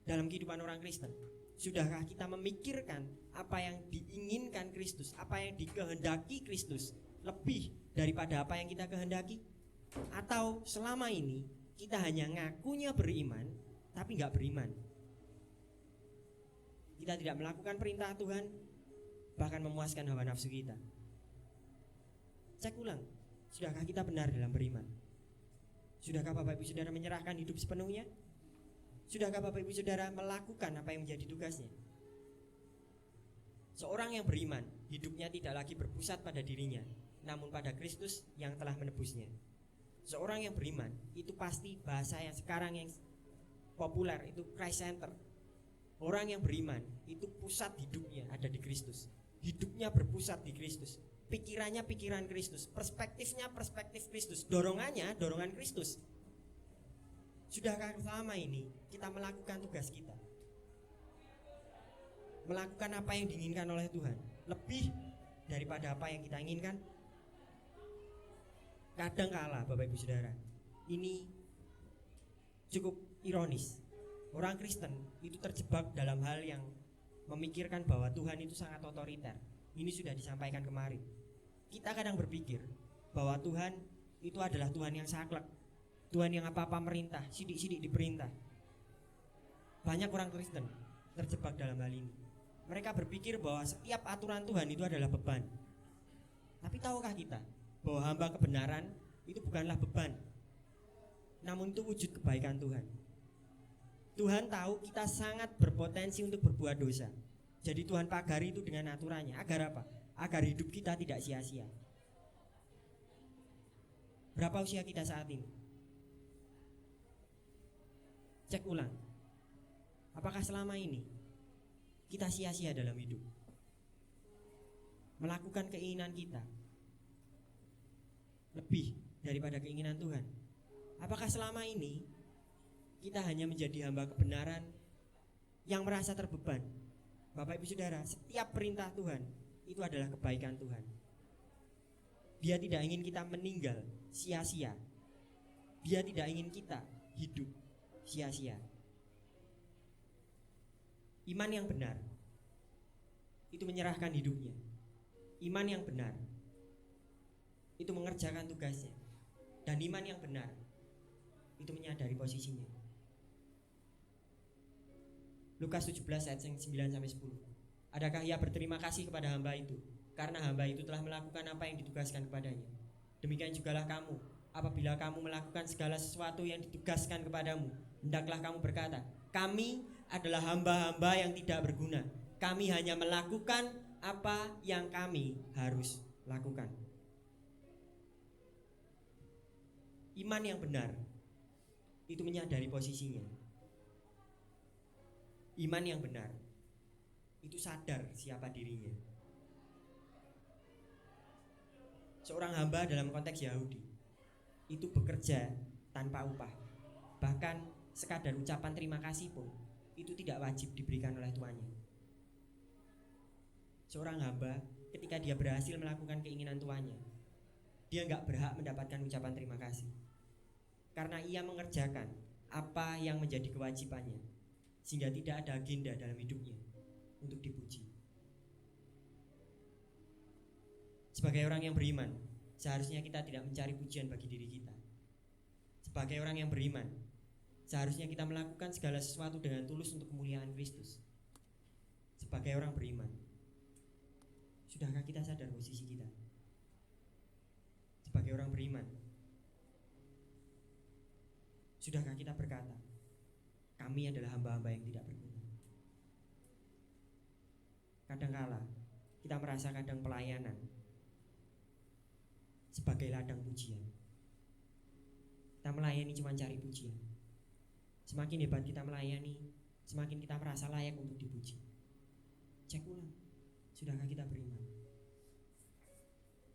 Dalam kehidupan orang Kristen, sudahkah kita memikirkan apa yang diinginkan Kristus, apa yang dikehendaki Kristus lebih daripada apa yang kita kehendaki? Atau selama ini kita hanya ngakunya beriman tapi gak beriman? Kita tidak melakukan perintah Tuhan, bahkan memuaskan hawa nafsu kita. Cek ulang, sudahkah kita benar dalam beriman? Sudahkah Bapak Ibu Saudara menyerahkan hidup sepenuhnya? Sudahkah Bapak Ibu Saudara melakukan apa yang menjadi tugasnya? Seorang yang beriman, hidupnya tidak lagi berpusat pada dirinya, namun pada Kristus yang telah menebusnya. Seorang yang beriman, itu pasti bahasa yang sekarang yang populer, itu Christ center. Orang yang beriman, itu pusat hidupnya ada di Kristus. Hidupnya berpusat di Kristus. Pikirannya pikiran Kristus, perspektifnya perspektif Kristus, dorongannya dorongan Kristus. Sudahkah selama ini kita melakukan tugas kita? Melakukan apa yang diinginkan oleh Tuhan lebih daripada apa yang kita inginkan? Kadang kala Bapak Ibu Saudara, ini cukup ironis. Orang Kristen itu terjebak dalam hal yang memikirkan bahwa Tuhan itu sangat otoriter. Ini sudah disampaikan kemarin. Kita kadang berpikir bahwa Tuhan itu adalah Tuhan yang saklek, Tuhan yang apa-apa merintah, sidik-sidik diperintah. Banyak orang Kristen terjebak dalam hal ini. Mereka berpikir bahwa setiap aturan Tuhan itu adalah beban. Tapi tahukah kita bahwa hamba kebenaran itu bukanlah beban, namun itu wujud kebaikan Tuhan. Tuhan tahu kita sangat berpotensi untuk berbuat dosa. Jadi Tuhan pagari itu dengan aturannya. Agar apa? Agar hidup kita tidak sia-sia. Berapa usia kita saat ini? Cek ulang. Apakah selama ini kita sia-sia dalam hidup? Melakukan keinginan kita lebih daripada keinginan Tuhan? Apakah selama ini kita hanya menjadi hamba kebenaran yang merasa terbeban? Bapak Ibu Saudara, setiap perintah Tuhan itu adalah kebaikan Tuhan. Dia tidak ingin kita meninggal sia-sia. Dia tidak ingin kita hidup sia-sia. Iman yang benar itu menyerahkan hidupnya. Iman yang benar itu mengerjakan tugasnya. Dan iman yang benar itu menyadari posisinya. Lukas 17 ayat 9-10. Adakah ia berterima kasih kepada hamba itu karena hamba itu telah melakukan apa yang ditugaskan kepadanya? Demikian jugalah kamu, apabila kamu melakukan segala sesuatu yang ditugaskan kepadamu, hendaklah kamu berkata, kami adalah hamba-hamba yang tidak berguna. Kami hanya melakukan apa yang kami harus lakukan. Iman yang benar itu menyadari posisinya. Iman yang benar itu sadar siapa dirinya. Seorang hamba dalam konteks Yahudi itu bekerja tanpa upah. Bahkan sekadar ucapan terima kasih pun itu tidak wajib diberikan oleh tuannya. Seorang hamba ketika dia berhasil melakukan keinginan tuannya, dia nggak berhak mendapatkan ucapan terima kasih, karena ia mengerjakan apa yang menjadi kewajibannya, sehingga tidak ada agenda dalam hidupnya untuk dipuji. Sebagai orang yang beriman, seharusnya kita tidak mencari pujian bagi diri kita. Sebagai orang yang beriman, seharusnya kita melakukan segala sesuatu dengan tulus untuk kemuliaan Kristus. Sebagai orang beriman, sudahkah kita sadar posisi kita? Sebagai orang beriman, sudahkah kita berkata, kami adalah hamba-hamba yang tidak berguna? Kadangkala kita merasa kadang pelayanan sebagai ladang pujian. Kita melayani cuma cari pujian. Semakin hebat kita melayani, semakin kita merasa layak untuk dipuji. Cek ulang, sudahkah kita beriman?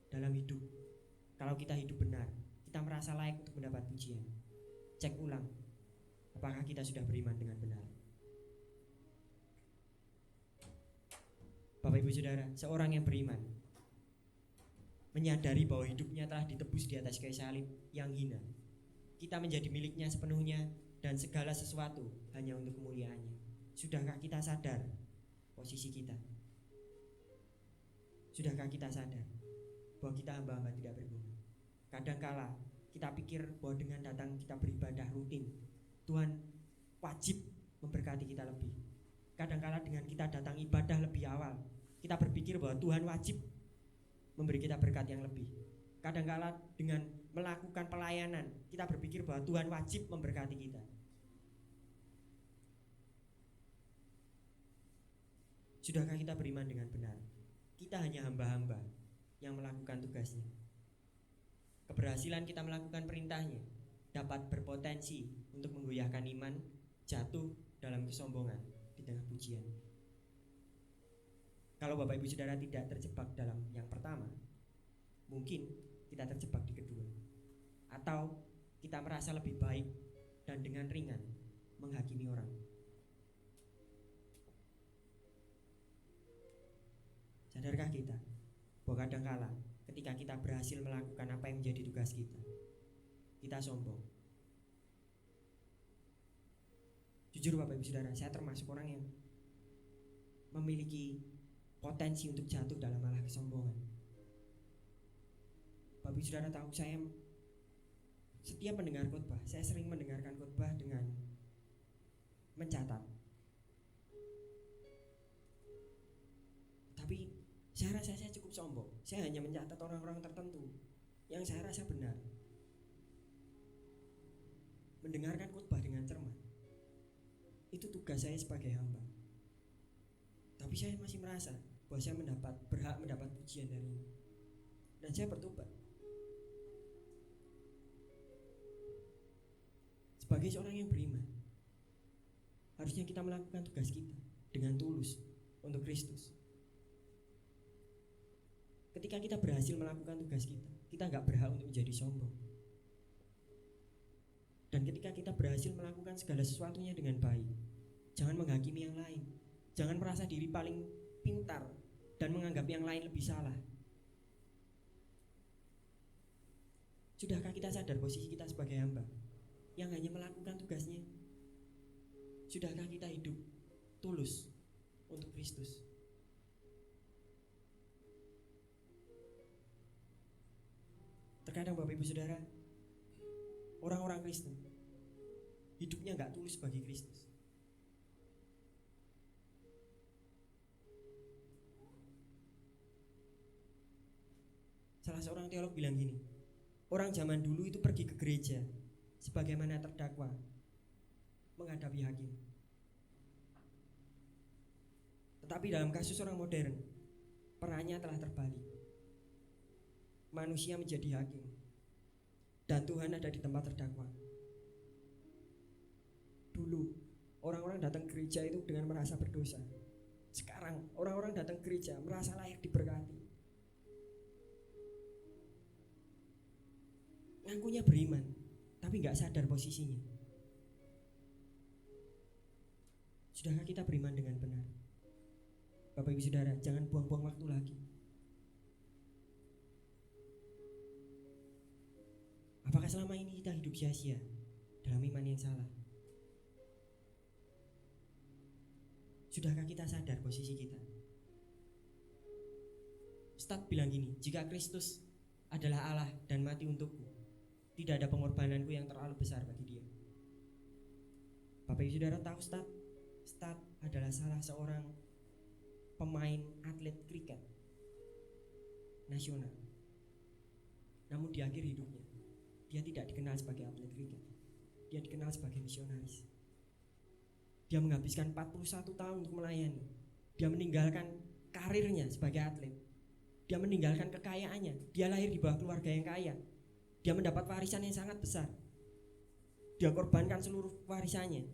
Dalam hidup, kalau kita hidup benar, kita merasa layak untuk mendapat pujian. Cek ulang, apakah kita sudah beriman dengan benar? Bapak Ibu Saudara, seorang yang beriman menyadari bahwa hidupnya telah ditebus di atas kayu salib yang hina. Kita menjadi miliknya sepenuhnya dan segala sesuatu hanya untuk kemuliaannya. Sudahkah kita sadar posisi kita? Sudahkah kita sadar bahwa kita hamba-hamba tidak berguna? Kadangkala kita pikir bahwa dengan datang kita beribadah rutin, Tuhan wajib memberkati kita lebih. Kadangkala dengan kita datang ibadah lebih awal, kita berpikir bahwa Tuhan wajib memberi kita berkat yang lebih. Kadangkala dengan melakukan pelayanan, kita berpikir bahwa Tuhan wajib memberkati kita. Sudahkah kita beriman dengan benar? Kita hanya hamba-hamba yang melakukan tugasnya. Keberhasilan kita melakukan perintahnya dapat berpotensi untuk menggoyahkan iman, jatuh dalam kesombongan di tengah pujian. Kalau Bapak Ibu Saudara tidak terjebak dalam yang pertama, mungkin kita terjebak di kedua. Atau kita merasa lebih baik dan dengan ringan menghakimi orang. Sadarkah kita bahwa kadangkala ketika kita berhasil melakukan apa yang menjadi tugas kita sombong. Jujur Bapak Ibu Saudara, saya termasuk orang yang memiliki potensi untuk jatuh dalam malah kesombongan. Bapak Ibu Saudara tahu, saya setiap mendengar khotbah, saya sering mendengarkan khotbah dengan mencatat. Tapi saya rasa saya cukup sombong. Saya hanya mencatat orang-orang tertentu yang saya rasa benar. Mendengarkan khotbah dengan cermat, itu tugas saya sebagai hamba. Tapi saya masih merasa bahwa saya berhak mendapat pujian dari ini. Dan saya bertobat. Sebagai seorang yang beriman, harusnya kita melakukan tugas kita dengan tulus untuk Kristus. Ketika kita berhasil melakukan tugas kita gak berhak untuk menjadi sombong. Dan ketika kita berhasil melakukan segala sesuatunya dengan baik, jangan menghakimi yang lain. Jangan merasa diri paling pintar dan menganggap yang lain lebih salah. Sudahkah kita sadar posisi kita sebagai hamba yang hanya melakukan tugasnya? Sudahkah kita hidup tulus untuk Kristus? Terkadang Bapak Ibu Saudara, orang-orang Kristen hidupnya gak tulus bagi Kristus. Salah seorang teolog bilang gini, orang zaman dulu itu pergi ke gereja sebagaimana terdakwa menghadapi hakim. Tetapi dalam kasus orang modern, perannya telah terbalik. Manusia menjadi hakim dan Tuhan ada di tempat terdakwa. Dulu orang-orang datang ke gereja itu dengan merasa berdosa. Sekarang orang-orang datang ke gereja merasa layak diberkati. Ngakunya beriman, tapi gak sadar posisinya. Sudahkah kita beriman dengan benar? Bapak Ibu Saudara, jangan buang-buang waktu lagi. Apakah selama ini kita hidup sia-sia dalam iman yang salah? Sudahkah kita sadar posisi kita? Ustadz bilang gini, jika Kristus adalah Allah dan mati untukku, tidak ada pengorbananku yang terlalu besar bagi dia. Bapak Ibu Saudara tahu Ustadz adalah salah seorang pemain atlet kriket nasional. Namun di akhir hidupnya dia tidak dikenal sebagai atlet kriket. Dia dikenal sebagai misionaris. Dia menghabiskan 41 tahun untuk melayani. Dia meninggalkan karirnya sebagai atlet. Dia meninggalkan kekayaannya. Dia lahir di bawah keluarga yang kaya. Dia mendapat warisan yang sangat besar. Dia korbankan seluruh warisannya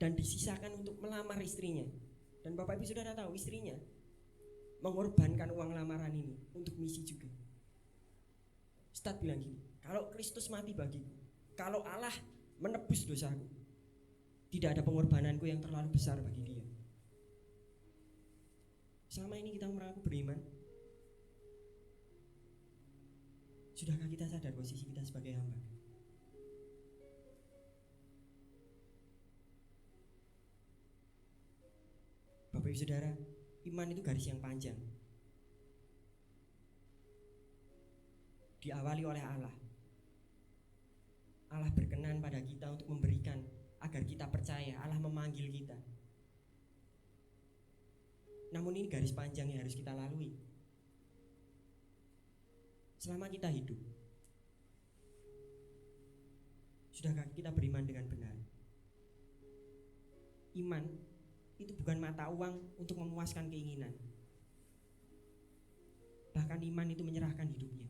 dan disisakan untuk melamar istrinya. Dan Bapak Ibu Saudara tahu, istrinya mengorbankan uang lamaran ini untuk misi juga. Ustadz bilang gini, kalau Kristus mati bagiku, kalau Allah menebus dosaku, tidak ada pengorbananku yang terlalu besar bagi dia. Selama ini kita mengaku beriman. Sudahkah kita sadar posisi kita sebagai hamba? Bapak Ibu Saudara, iman itu garis yang panjang. Diawali oleh Allah. Allah berkenan pada kita untuk memberikan agar kita percaya. Allah memanggil kita. Namun ini garis panjang yang harus kita lalui. Selama kita hidup, sudahkah kita beriman dengan benar? Iman itu bukan mata uang untuk memuaskan keinginan. Bahkan iman itu menyerahkan hidupnya.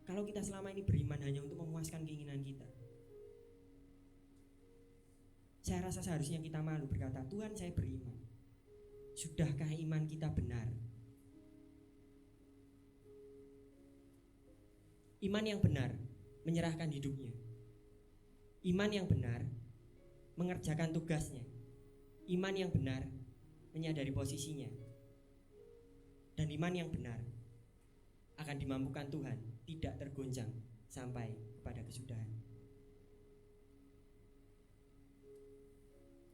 Kalau kita selama ini beriman hanya untuk memuaskan keinginan kita, saya rasa seharusnya kita malu berkata, Tuhan saya beriman. Sudahkah iman kita benar? Iman yang benar menyerahkan hidupnya. Iman yang benar mengerjakan tugasnya. Iman yang benar menyadari posisinya. Dan iman yang benar akan dimampukan Tuhan tidak tergoncang sampai kepada kesudahan.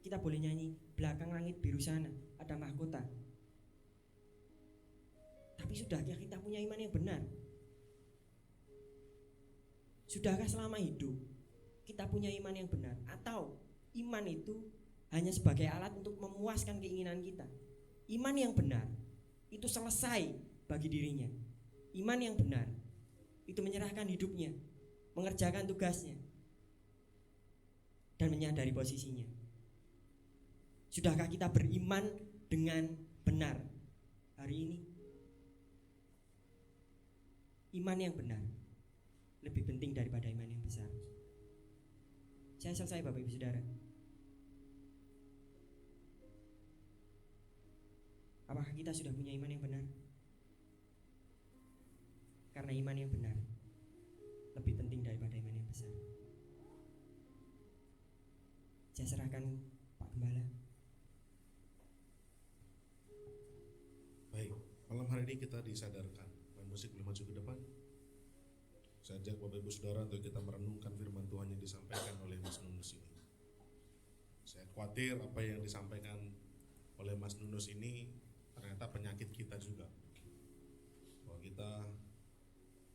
Kita boleh nyanyi, belakang langit biru sana ada mahkota. Tapi sudahkah kita punya iman yang benar? Sudahkah selama hidup kita punya iman yang benar? Atau iman itu hanya sebagai alat untuk memuaskan keinginan kita? Iman yang benar itu selesai bagi dirinya. Iman yang benar itu menyerahkan hidupnya, mengerjakan tugasnya, dan menyadari posisinya. Sudahkah kita beriman dengan benar hari ini? Iman yang benar lebih penting daripada iman yang besar. Saya selesai Bapak Ibu Saudara. Apakah kita sudah punya iman yang benar? Karena iman yang benar lebih penting daripada iman yang besar. Saya serahkan Pak Gembala. Baik, malam hari ini kita disadarkan. Main musik boleh maju ke depan. Saya ajak Bapak Ibu Saudara untuk kita merenungkan firman Tuhan yang disampaikan oleh Mas Nunus ini. Saya khawatir apa yang disampaikan oleh Mas Nunus ini ternyata penyakit kita juga. Bahwa kita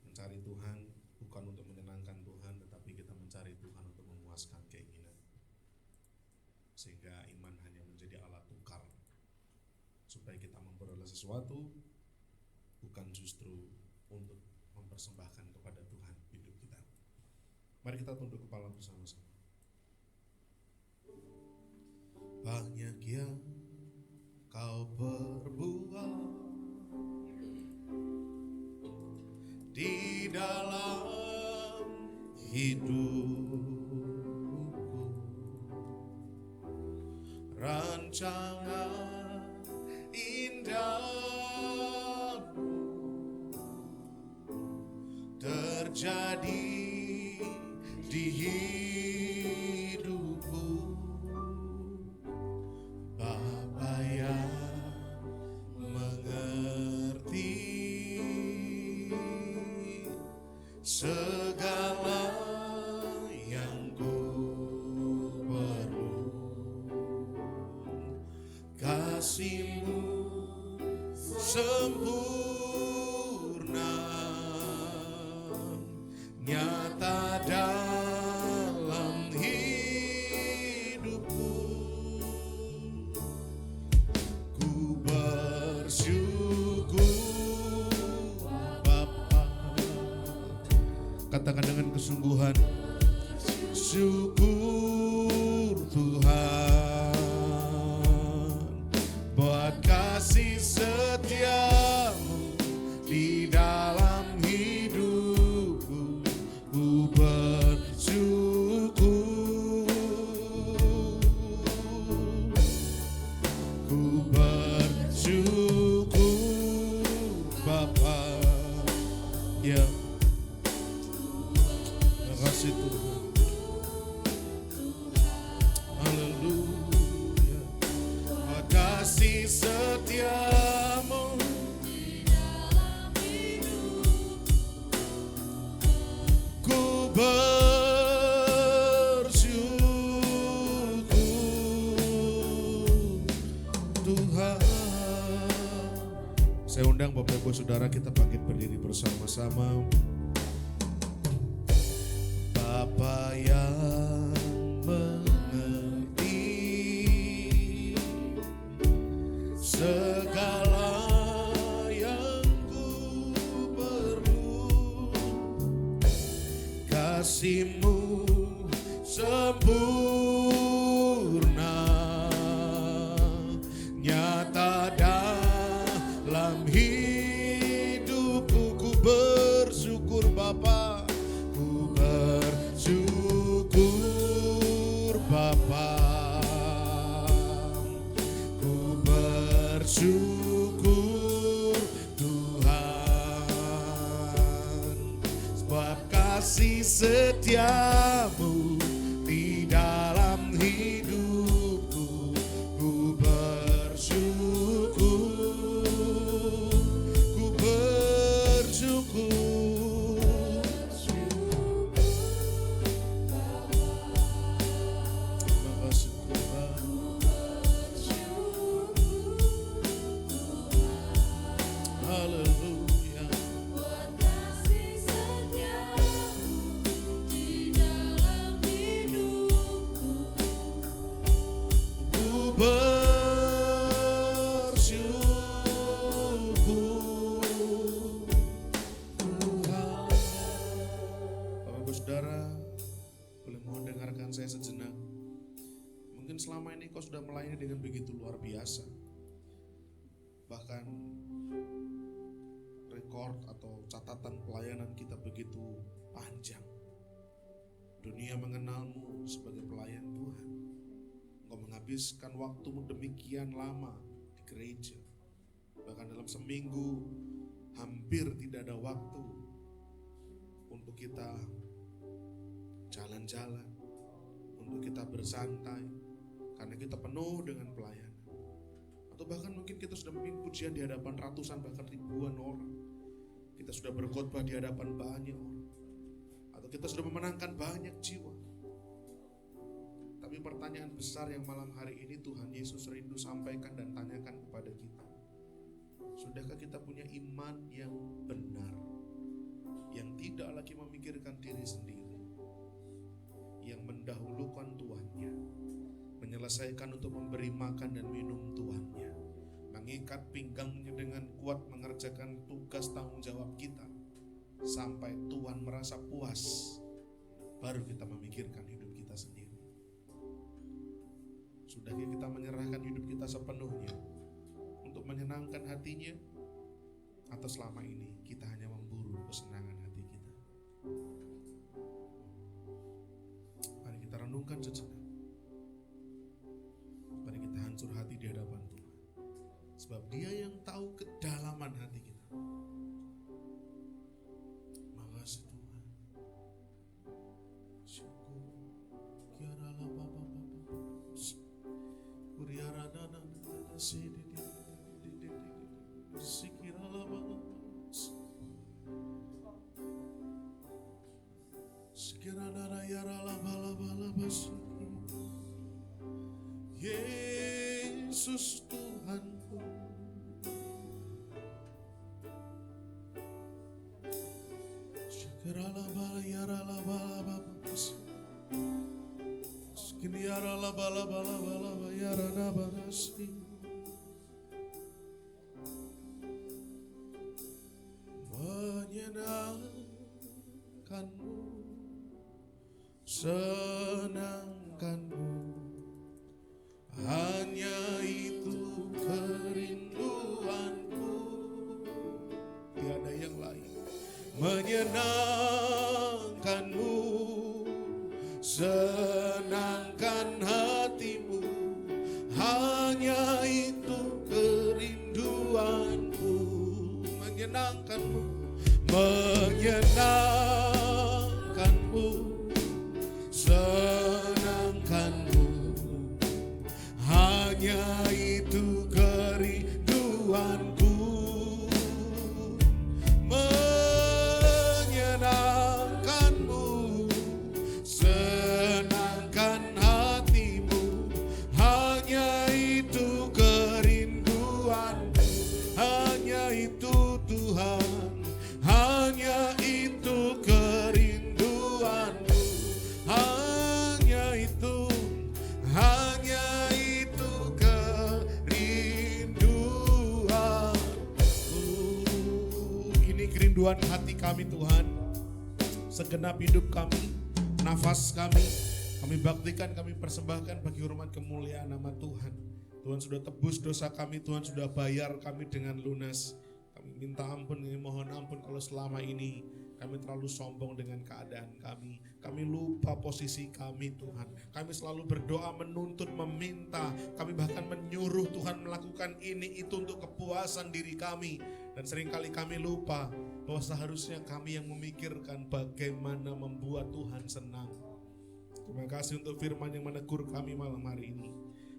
mencari Tuhan bukan untuk menyenangkan Tuhan, tetapi kita mencari Tuhan untuk memuaskan keinginan. Sehingga iman hanya menjadi alat tukar supaya kita memperoleh sesuatu, bukan justru untuk mempersembahkan kepada Tuhan hidup kita. Mari kita tunduk kepala bersama-sama. Banyak yang kau perbuat di dalam hidupku, rancangan indahmu terjadi di hidupku. Bapa yang mengerti segala yang ku perlu, kasih-Mu sempurna nyata dalam hidupku. Ku bersyukur Bapa. Katakan dengan kesungguhan, syukur Tuhan buat kasih setiamu di dalam hidupku. Ku bersyukur, ku bersyukur Bapa. Ya, terima kasih Tuhan. Haleluya. Buat kasih setiamu ku bersyukur Tuhan. Saya undang Bapak Ibu Saudara, kita bangkit berdiri bersama-sama. Bapa yang mengerti segala yang ku perlu, kasih-Mu sempurna bersyukur Tuhan, sebab kasih setiamu di dalam hidupku. Ku bersyukur, ku bersyukur. Bapa syukur haleluya. kasih setiamu di dalam hidupku. Ku bersyukur Tuhan. Bapak Ibu Saudara, boleh mohon dengarkan saya sejenak. Mungkin selama ini kau sudah melayani dengan begitu luar biasa. Bahkan rekor atau catatan pelayanan kita begitu panjang. Dunia mengenalmu sebagai pelayan Tuhan. Engkau menghabiskan waktumu demikian lama di gereja. Bahkan dalam seminggu hampir tidak ada waktu untuk kita jalan-jalan, untuk kita bersantai, karena kita penuh dengan pelayanan. Atau bahkan mungkin kita sudah memimpin pujian di hadapan ratusan bahkan ribuan orang. Kita sudah berkhotbah di hadapan banyak orang. Atau kita sudah memenangkan banyak jiwa. Tapi pertanyaan besar yang malam hari ini Tuhan Yesus rindu sampaikan dan tanyakan kepada kita. Sudahkah kita punya iman yang benar, yang tidak lagi memikirkan diri sendiri, yang mendahulukan Tuhannya, menyelesaikan untuk memberi makan dan minum Tuhannya, mengikat pinggangnya dengan kuat mengerjakan tugas tanggung jawab kita sampai Tuhan merasa puas, baru kita memikirkan hidup kita sendiri. Sudahkah kita menyerahkan hidup kita sepenuhnya untuk menyenangkan hatinya, atau selama ini kita hanya memburu kesenangan hati kita? Mari kita renungkan sejenak. Mari kita hancur hati di hadapan Tuhan, sebab Dia yang tahu kedalaman hati kita. Makasih Tuhan. Syukur. Kiara la baba baba. Kuriara dana dana sidi di sikira la baba. Sikira dana yara la bala bala basiki. Yesus Tuhanku, syukurlah bala yara la bala baba, sekini yara la bala bala bala yara na barasi, menyenangkanmu, senangkanmu. Hanya itu kerinduanku, tiada yang lain. Menyenangkanmu, senangkan hatimu. Hanya itu kerinduanku. Menyenangkanmu, menyenangkanmu, senangkanmu. Hanya itu kerinduanku, menyenangkanmu, senangkan hatimu. Hanya itu kerinduanku, hanya itu Tuhan, hanya itu kerinduanku, hanya itu, hanya kerinduan hati kami Tuhan. Segenap hidup kami, nafas kami baktikan, kami persembahkan bagi hormat kemuliaan nama Tuhan. Tuhan sudah tebus dosa kami, Tuhan sudah bayar kami dengan lunas. Kami minta ampun, kami mohon ampun kalau selama ini Kami terlalu sombong dengan keadaan kami. Kami lupa posisi kami Tuhan. Kami selalu berdoa, menuntut, meminta. Kami bahkan menyuruh Tuhan melakukan ini itu untuk kepuasan diri kami. Dan seringkali kami lupa bahwa seharusnya kami yang memikirkan bagaimana membuat Tuhan senang. Terima kasih untuk firman yang menegur kami malam hari ini.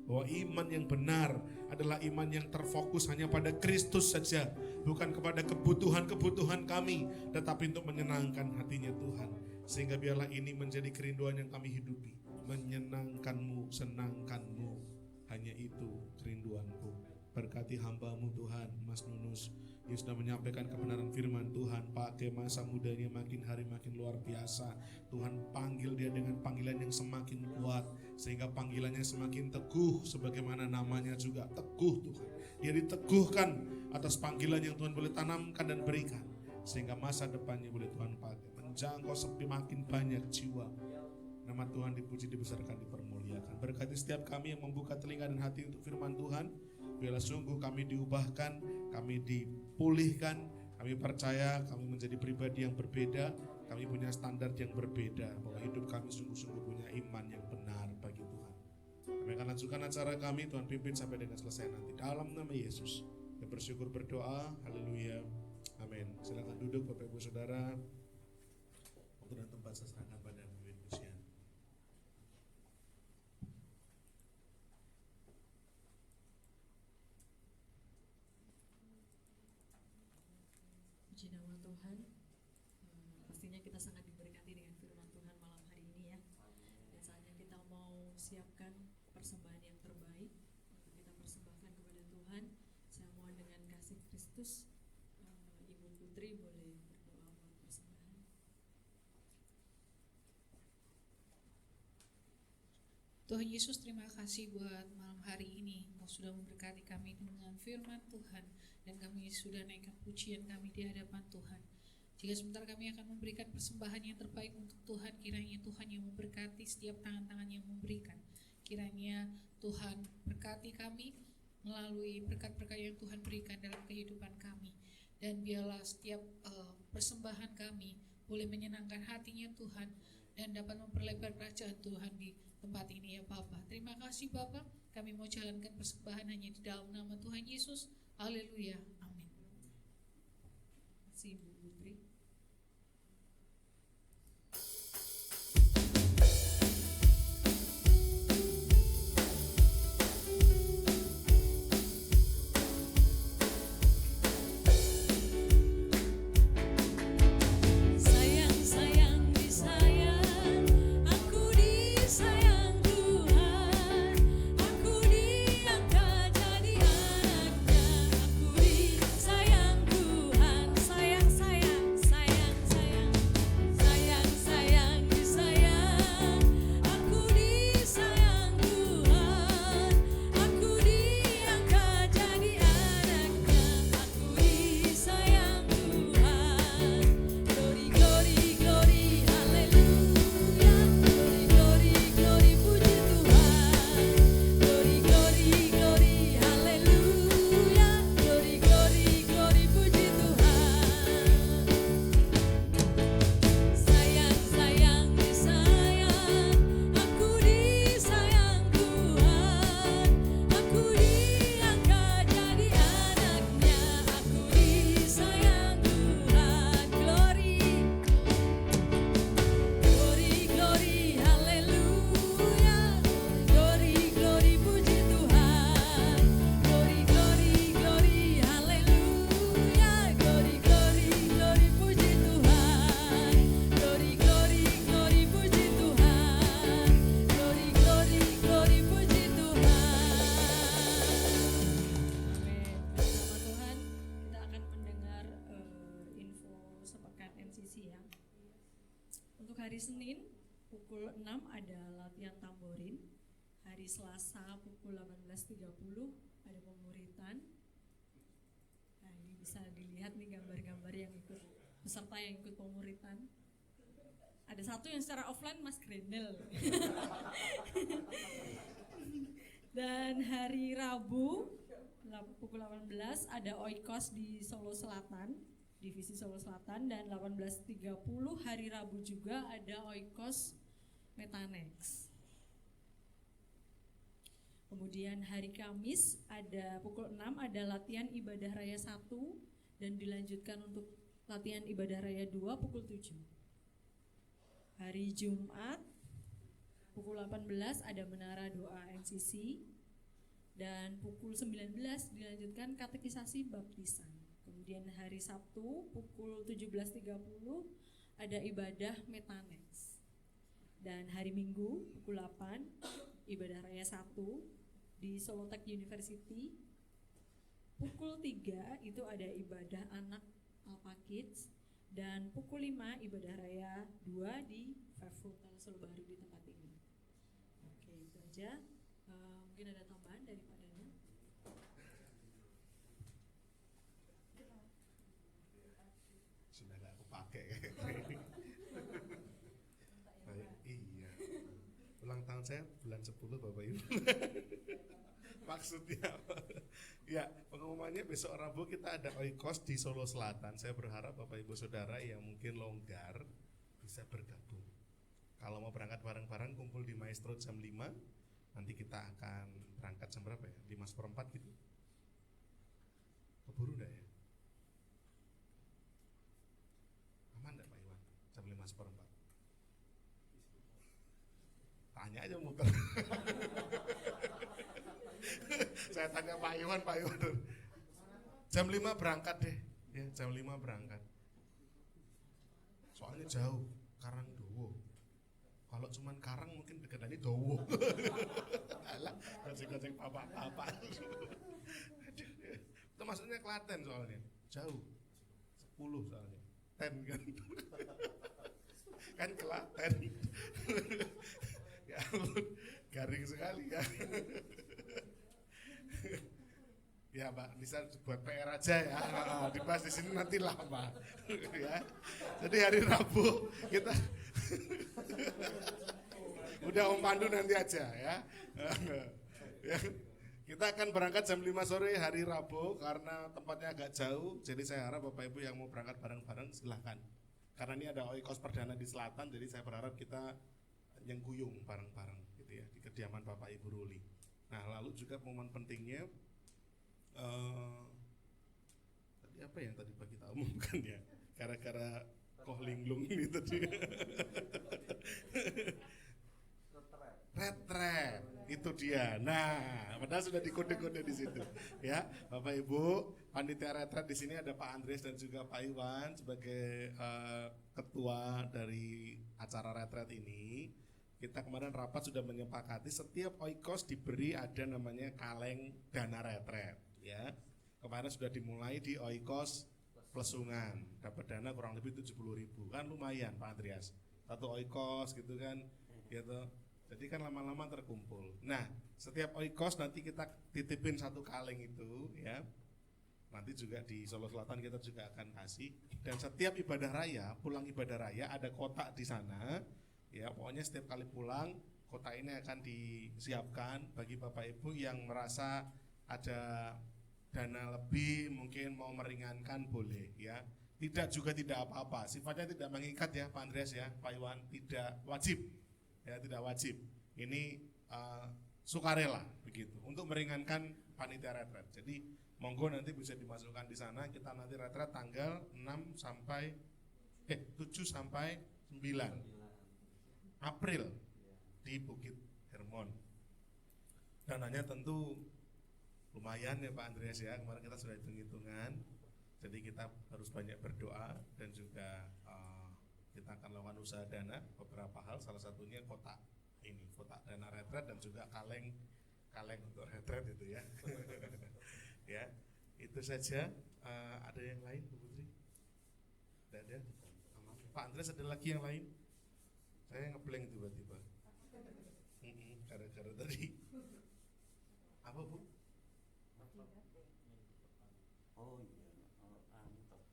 Bahwa iman yang benar adalah iman yang terfokus hanya pada Kristus saja, bukan kepada kebutuhan-kebutuhan kami, tetapi untuk menyenangkan hatinya Tuhan. Sehingga biarlah ini menjadi kerinduan yang kami hidupi, menyenangkan-Mu, senangkan-Mu. Hanya itu kerinduanku. Berkati hamba-Mu Tuhan, Mas Nunus, yang sudah menyampaikan kebenaran firman Tuhan. Pakai masa mudanya makin hari makin luar biasa. Tuhan panggil dia dengan panggilan yang semakin kuat, sehingga panggilannya semakin teguh, sebagaimana namanya juga teguh Tuhan. Dia diteguhkan atas panggilan yang Tuhan boleh tanamkan dan berikan, sehingga masa depannya boleh Tuhan pakai menjangkau semakin banyak jiwa. Nama Tuhan dipuji, dibesarkan, dipermuliakan. Berkati setiap kami yang membuka telinga dan hati untuk firman Tuhan. Biarlah sungguh kami diubahkan, kami dipulihkan, kami percaya kami menjadi pribadi yang berbeda, kami punya standar yang berbeda, bahwa hidup kami sungguh-sungguh punya iman yang benar bagi Tuhan. Kami akan lanjutkan acara kami, Tuhan pimpin sampai dengan selesai nanti. Dalam nama Yesus, kami bersyukur berdoa, haleluya, amin. Silakan duduk Bapak Ibu Saudara. Waktu dan tempat saya serahkan pada pemimpin pujian. Puji nama Tuhan. Pastinya kita sangat diberkati dengan firman Tuhan malam hari ini ya. Dan saatnya kita mau siapkan persembahan yang terbaik untuk kita persembahkan kepada Tuhan. Saya mohon dengan kasih Kristus, Ibu Putri boleh berdoa buat persembahan. Tuhan Yesus, terima kasih buat malam hari ini. Kau sudah memberkati kami dengan firman Tuhan, dan kami sudah naikkan pujian kami di hadapan Tuhan. Jika sebentar kami akan memberikan persembahan yang terbaik untuk Tuhan, kiranya Tuhan yang memberkati setiap tangan-tangan yang memberikan. Kiranya Tuhan berkati kami melalui berkat-berkat yang Tuhan berikan dalam kehidupan kami. Dan biarlah setiap persembahan kami boleh menyenangkan hatinya Tuhan, dan dapat memperlebar kerajaan Tuhan di tempat ini ya Bapa. Terima kasih Bapa, kami mau jalankan persembahan hanya di dalam nama Tuhan Yesus. Haleluya, amin. Terima kasih Ibu Putri. Sayang, sayang, disayang, aku disayang Tuhan, aku diangkat jadi anaknya, aku disayang Tuhan, sayang, sayang, sayang, sayang, sayang, sayang, disayang, aku disayang Tuhan, aku diangkat jadi anaknya, aku disayang Tuhan. Glory, glory, glory, haleluya. Glory, glory, glory, puji Tuhan. Glory, glory, glory, haleluya. Glory, glory, glory, puji Tuhan. Sayang, sayang, disayang, aku disayang Tuhan, aku diangkat jadi anaknya, aku disayang Tuhan. Glory, glory, glory, haleluya. Glory, glory, puji Tuhan. Glory, glory, glory, haleluya. Glory, glory, glory, puji Tuhan. Glory, glory, glory, puji Tuhan. Glory, glory, glory, puji Tuhan. Amin. Nama Tuhan, kita akan mendengar info sepekan MCC ya. Untuk hari Senin pukul 6 ada latihan tamborin. Hari Selasa pukul 18.30 ada pemuritan. Nah, ini bisa dilihat nih gambar-gambar yang ikut, peserta yang ikut pemuritan. Ada satu yang secara offline Mas Grendel. Dan hari Rabu pukul 18 ada Oikos di Solo Selatan Divisi Solo Selatan, dan 18.30 hari Rabu juga ada Oikos Metanex. Kemudian hari Kamis ada pukul 6 ada latihan ibadah raya 1 dan dilanjutkan untuk latihan ibadah raya 2 pukul 7. Hari Jumat pukul 18 ada menara doa NCC dan pukul 19 dilanjutkan katekisasi baptisan. Kemudian hari Sabtu pukul 17.30 ada ibadah Metanex. Dan hari Minggu pukul 8 ibadah raya 1 di Solo Tech University. Pukul 3 itu ada ibadah anak Alpha Kids, dan pukul 5 ibadah raya 2 di Five Hotel Solo Baru di tempat ini. Oke, itu aja. Mungkin ada tambahan dari Pak Dana. Sudah gak aku pakai. Baik, iya. Ulang tahun saya bulan 10 Bapak Ibu. Maksudnya apa? Ya, pengumumannya besok Rabu kita ada Oikos di Solo Selatan. Saya berharap Bapak Ibu Saudara yang mungkin longgar bisa bergabung. Kalau mau berangkat bareng-bareng kumpul di Maestro jam 5. Nanti kita akan berangkat jam berapa ya? 5:45 gitu. Keburu enggak ya? Aman enggak Pak Iwan? Jam 5:45. Tanya aja muter. Saya tanya Pak Iwan. Jam 5 berangkat deh. Ya, jam 5 berangkat. Soalnya jauh, Karangdowo. Kalau cuman Karang mungkin deketannya Dowo. Alah, goceng-goceng bapak-bapak. Itu maksudnya Klaten soalnya. Jauh. 10 soalnya. 10 kan. Kan Klaten. Ya ampun, garing sekali ya. Ya Pak, bisa buat PR aja ya. Dibahas di sini nanti lama. Ya. Jadi hari Rabu kita udah Om Pandu nanti aja ya. Ya. Kita akan berangkat jam 5 sore hari Rabu karena tempatnya agak jauh. Jadi saya harap Bapak Ibu yang mau berangkat bareng-bareng silahkan. Karena ini ada Oikos perdana di selatan, jadi saya berharap kita yang guyung bareng-bareng gitu ya di kediaman Bapak Ibu Ruli. Nah, lalu juga momen pentingnya tadi apa yang tadi Pak kita omongkan ya, gara-gara kohlinglung ini tadi. Retret, itu dia. Nah, padahal sudah dikode-kode di situ, ya, Bapak Ibu. Panitia retret di sini ada Pak Andres dan juga Pak Iwan sebagai ketua dari acara retret ini. Kita kemarin rapat sudah menyepakati setiap Oikos diberi ada namanya kaleng dana retret, ya. Kemarin sudah dimulai di Oikos Plesungan, dapat dana kurang lebih 70.000, kan lumayan Pak Andreas. Satu Oikos gitu kan, gitu. Jadi kan lama-lama terkumpul. Nah, setiap Oikos nanti kita titipin satu kaleng itu, ya. Nanti juga di Solo Selatan kita juga akan kasih. Dan setiap ibadah raya, pulang ibadah raya ada kotak di sana. Ya, pokoknya setiap kali pulang kotak ini akan disiapkan bagi Bapak Ibu yang merasa ada dana lebih, mungkin mau meringankan boleh, ya. Tidak juga tidak apa-apa. Sifatnya tidak mengikat ya, Pak Andreas ya, Pak Iwan, tidak wajib. Ya, tidak wajib. Ini sukarela begitu untuk meringankan panitia retret. Jadi monggo nanti bisa dimasukkan di sana. Kita nanti retret tanggal 7 sampai 9 April di Bukit Hermon. Dananya tentu lumayan ya Pak Andreas ya. Kemarin kita sudah hitung-hitungan. Jadi kita harus banyak berdoa dan juga kita akan lakukan usaha dana beberapa hal, salah satunya kotak ini, kotak dana retret dan juga kaleng untuk retret itu ya. Ya, itu saja. Ada yang lain Bu Putri? Tidak ada? Pak Andres ada lagi yang lain? Saya ngeblank tiba-tiba. Gara-gara tadi. Apa Bu? Oh iya,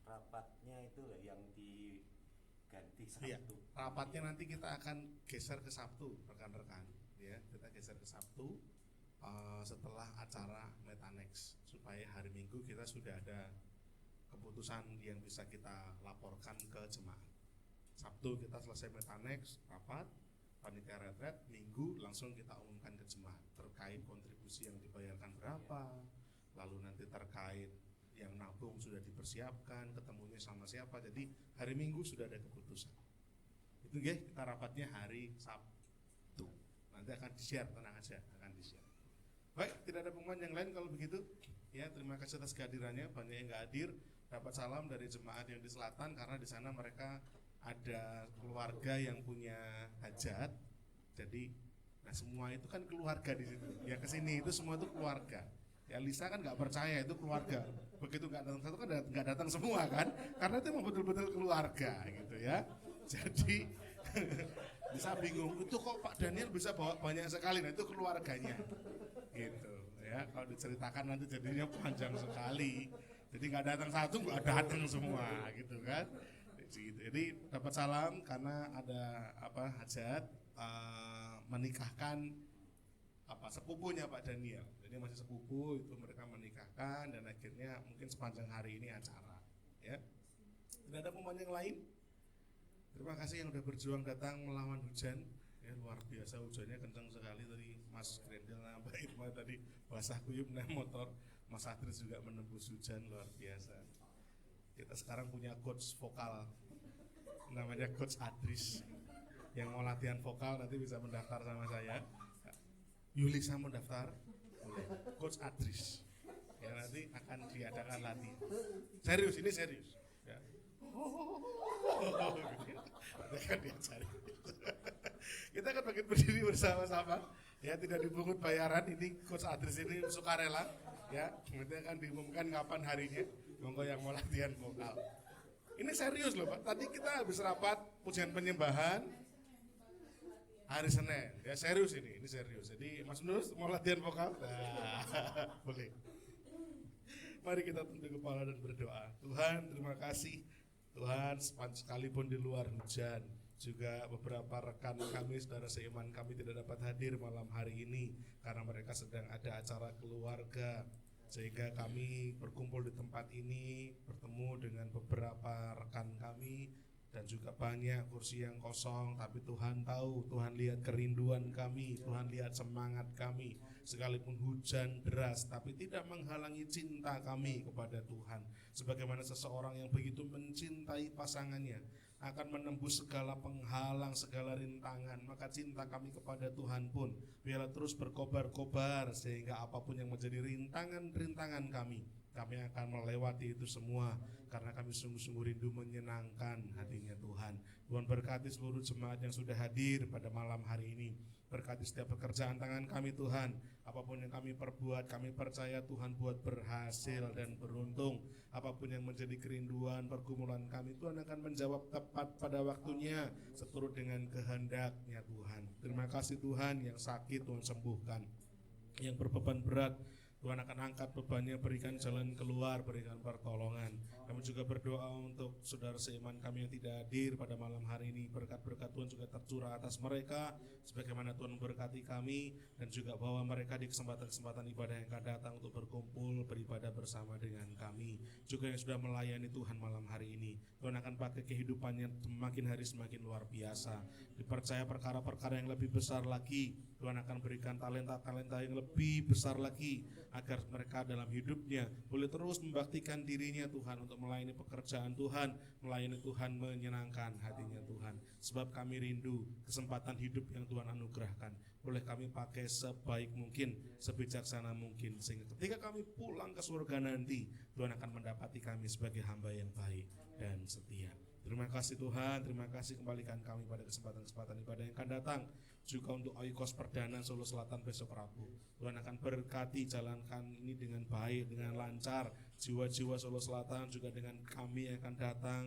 rapatnya itu lah yang diganti Sabtu. Iya, rapatnya nanti kita akan geser ke Sabtu, rekan-rekan. Ya, kita geser ke Sabtu setelah acara Metanex supaya hari Minggu kita sudah ada keputusan yang bisa kita laporkan ke jemaat. Sabtu kita selesai metanex, rapat, panitia retret, Minggu langsung kita umumkan ke jemaat terkait kontribusi yang dibayarkan berapa, lalu nanti terkait yang nabung sudah dipersiapkan, ketemunya sama siapa. Jadi hari Minggu sudah ada keputusan. Itu kita rapatnya hari Sabtu. Nanti akan di-share, tenang aja, akan di-share. Baik, tidak ada pengumuman yang lain kalau begitu. Ya, terima kasih atas kehadirannya. Banyak yang nggak hadir. Dapat salam dari jemaat yang di selatan karena di sana mereka ada keluarga yang punya hajat. Jadi, nah semua itu kan keluarga di situ. Yang kesini itu semua itu keluarga. Ya Lisa kan nggak percaya itu keluarga. Begitu nggak datang satu kan nggak datang semua kan? Karena itu memang betul-betul keluarga gitu ya. Jadi Lisa bingung itu kok Pak Daniel bisa bawa banyak sekali. Nah itu keluarganya. Gitu ya. Kalau diceritakan nanti jadinya panjang sekali. Jadi nggak datang satu nggak datang semua gitu kan. Jadi dapat salam karena ada hajat menikahkan sepupunya Pak Daniel. Jadi masih sepupu itu mereka menikahkan dan akhirnya mungkin sepanjang hari ini acara. Ya. Tidak ada pemain yang lain. Terima kasih yang sudah berjuang datang melawan hujan. Ya luar biasa hujannya kencang sekali tadi Mas Grendel Mbak Irma tadi basah kuyup naik motor. Mas Adris juga menembus hujan luar biasa. Kita sekarang punya coach vokal namanya Coach Adris. Yang mau latihan vokal nanti bisa mendaftar sama saya. Yulisa mendaftar, Coach Adris. Ya nanti akan diadakan latihan. Serius, ini serius. Ya. Akan diajari. Kita akan bangkit berdiri bersama-sama. Ya tidak dipungut bayaran. Ini Coach Adris ini sukarela. Ya nanti akan diumumkan kapan harinya. Monggo yang mau latihan vokal. Ini serius loh Pak. Tadi kita habis rapat pujian penyembahan. Hari Senin, ya serius ini serius. Jadi Mas Nus mau latihan vokal? Nah, boleh. Mari kita tunduk kepala dan berdoa. Tuhan, terima kasih. Tuhan, sekalipun di luar hujan, juga beberapa rekan kami, saudara seiman kami tidak dapat hadir malam hari ini karena mereka sedang ada acara keluarga. Sehingga kami berkumpul di tempat ini, bertemu dengan beberapa rekan kami, dan juga banyak kursi yang kosong, tapi Tuhan tahu, Tuhan lihat kerinduan kami, Tuhan lihat semangat kami. Sekalipun hujan deras, tapi tidak menghalangi cinta kami kepada Tuhan. Sebagaimana seseorang yang begitu mencintai pasangannya akan menembus segala penghalang, segala rintangan, maka cinta kami kepada Tuhan pun biarlah terus berkobar-kobar, sehingga apapun yang menjadi rintangan-rintangan kami akan melewati itu semua karena kami sungguh-sungguh rindu menyenangkan hatinya Tuhan. Tuhan berkati seluruh jemaat yang sudah hadir pada malam hari ini. Berkati setiap pekerjaan tangan kami Tuhan. Apapun yang kami perbuat, kami percaya Tuhan buat berhasil dan beruntung. Apapun yang menjadi kerinduan, pergumulan kami, Tuhan akan menjawab tepat pada waktunya seturut dengan kehendaknya Tuhan. Terima kasih Tuhan, yang sakit Tuhan sembuhkan, yang berbeban berat Tuhan akan angkat bebannya, berikan jalan keluar, berikan pertolongan. Kami juga berdoa untuk saudara seiman kami yang tidak hadir pada malam hari ini. Berkat-berkat Tuhan juga tercurah atas mereka, sebagaimana Tuhan memberkati kami, dan juga bahwa mereka di kesempatan-kesempatan ibadah yang akan datang untuk berkumpul, beribadah bersama dengan kami. Juga yang sudah melayani Tuhan malam hari ini, Tuhan akan pakai kehidupannya semakin hari semakin luar biasa. Dipercaya perkara-perkara yang lebih besar lagi. Tuhan akan berikan talenta-talenta yang lebih besar lagi, agar mereka dalam hidupnya boleh terus membaktikan dirinya Tuhan untuk melayani pekerjaan Tuhan, melayani Tuhan, menyenangkan hatinya Tuhan. Sebab kami rindu kesempatan hidup yang Tuhan anugerahkan, boleh kami pakai sebaik mungkin, sebijaksana mungkin, sehingga ketika kami pulang ke surga nanti, Tuhan akan mendapati kami sebagai hamba yang baik dan setia. Terima kasih Tuhan, terima kasih kembalikan kami pada kesempatan-kesempatan ibadah yang akan datang. Juga untuk Oikos Perdana Solo Selatan besok Rabu, Tuhan akan berkati, jalankan ini dengan baik, dengan lancar. Jiwa-jiwa Solo Selatan juga dengan kami yang akan datang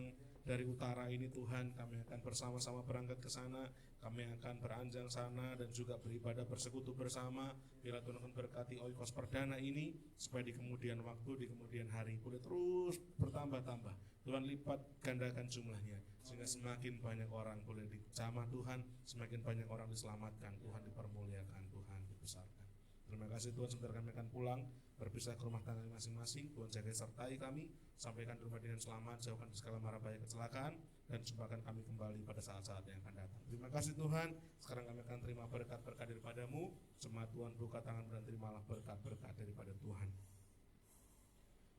dari utara ini Tuhan, kami akan bersama-sama berangkat ke sana. Kami akan beranjang sana dan juga beribadah bersekutu bersama. Bila Tuhan akan berkati Oikos Perdana ini, supaya di kemudian waktu, di kemudian hari boleh terus bertambah-tambah. Tuhan lipat gandakan jumlahnya, sehingga semakin banyak orang boleh dijamah Tuhan, semakin banyak orang diselamatkan, Tuhan dipermuliakan, Tuhan dibesarkan. Terima kasih Tuhan, sebentar kami akan pulang. berpisah ke rumah tangga masing-masing. Tuhan jaga sertai kami, sampaikan di rumah dengan selamat, jauhkan segala mara bahaya kecelakaan, dan jumpakan kami kembali pada saat-saat yang akan datang. Terima kasih Tuhan. Sekarang kami akan terima berkat-berkat daripadamu. Jemaat Tuhan buka tangan dan terimalah berkat-berkat daripada Tuhan.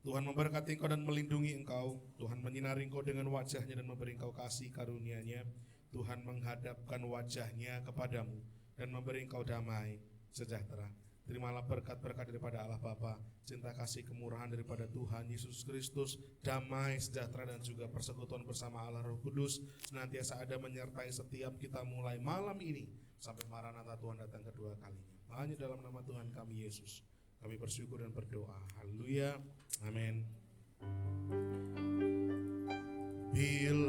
Tuhan memberkati engkau dan melindungi engkau. Tuhan menyinari engkau dengan wajahnya dan memberi engkau kasih karunia-Nya. Tuhan menghadapkan wajahnya kepadamu dan memberi engkau damai sejahtera. Terimalah berkat-berkat daripada Allah Bapa, cinta kasih kemurahan daripada Tuhan Yesus Kristus, damai sejahtera dan juga persekutuan bersama Allah Roh Kudus senantiasa ada menyertai setiap kita mulai malam ini sampai Maranatha Tuhan datang kedua kalinya. Hanya dalam nama Tuhan kami Yesus kami bersyukur dan berdoa. Haleluya. Amin. Bila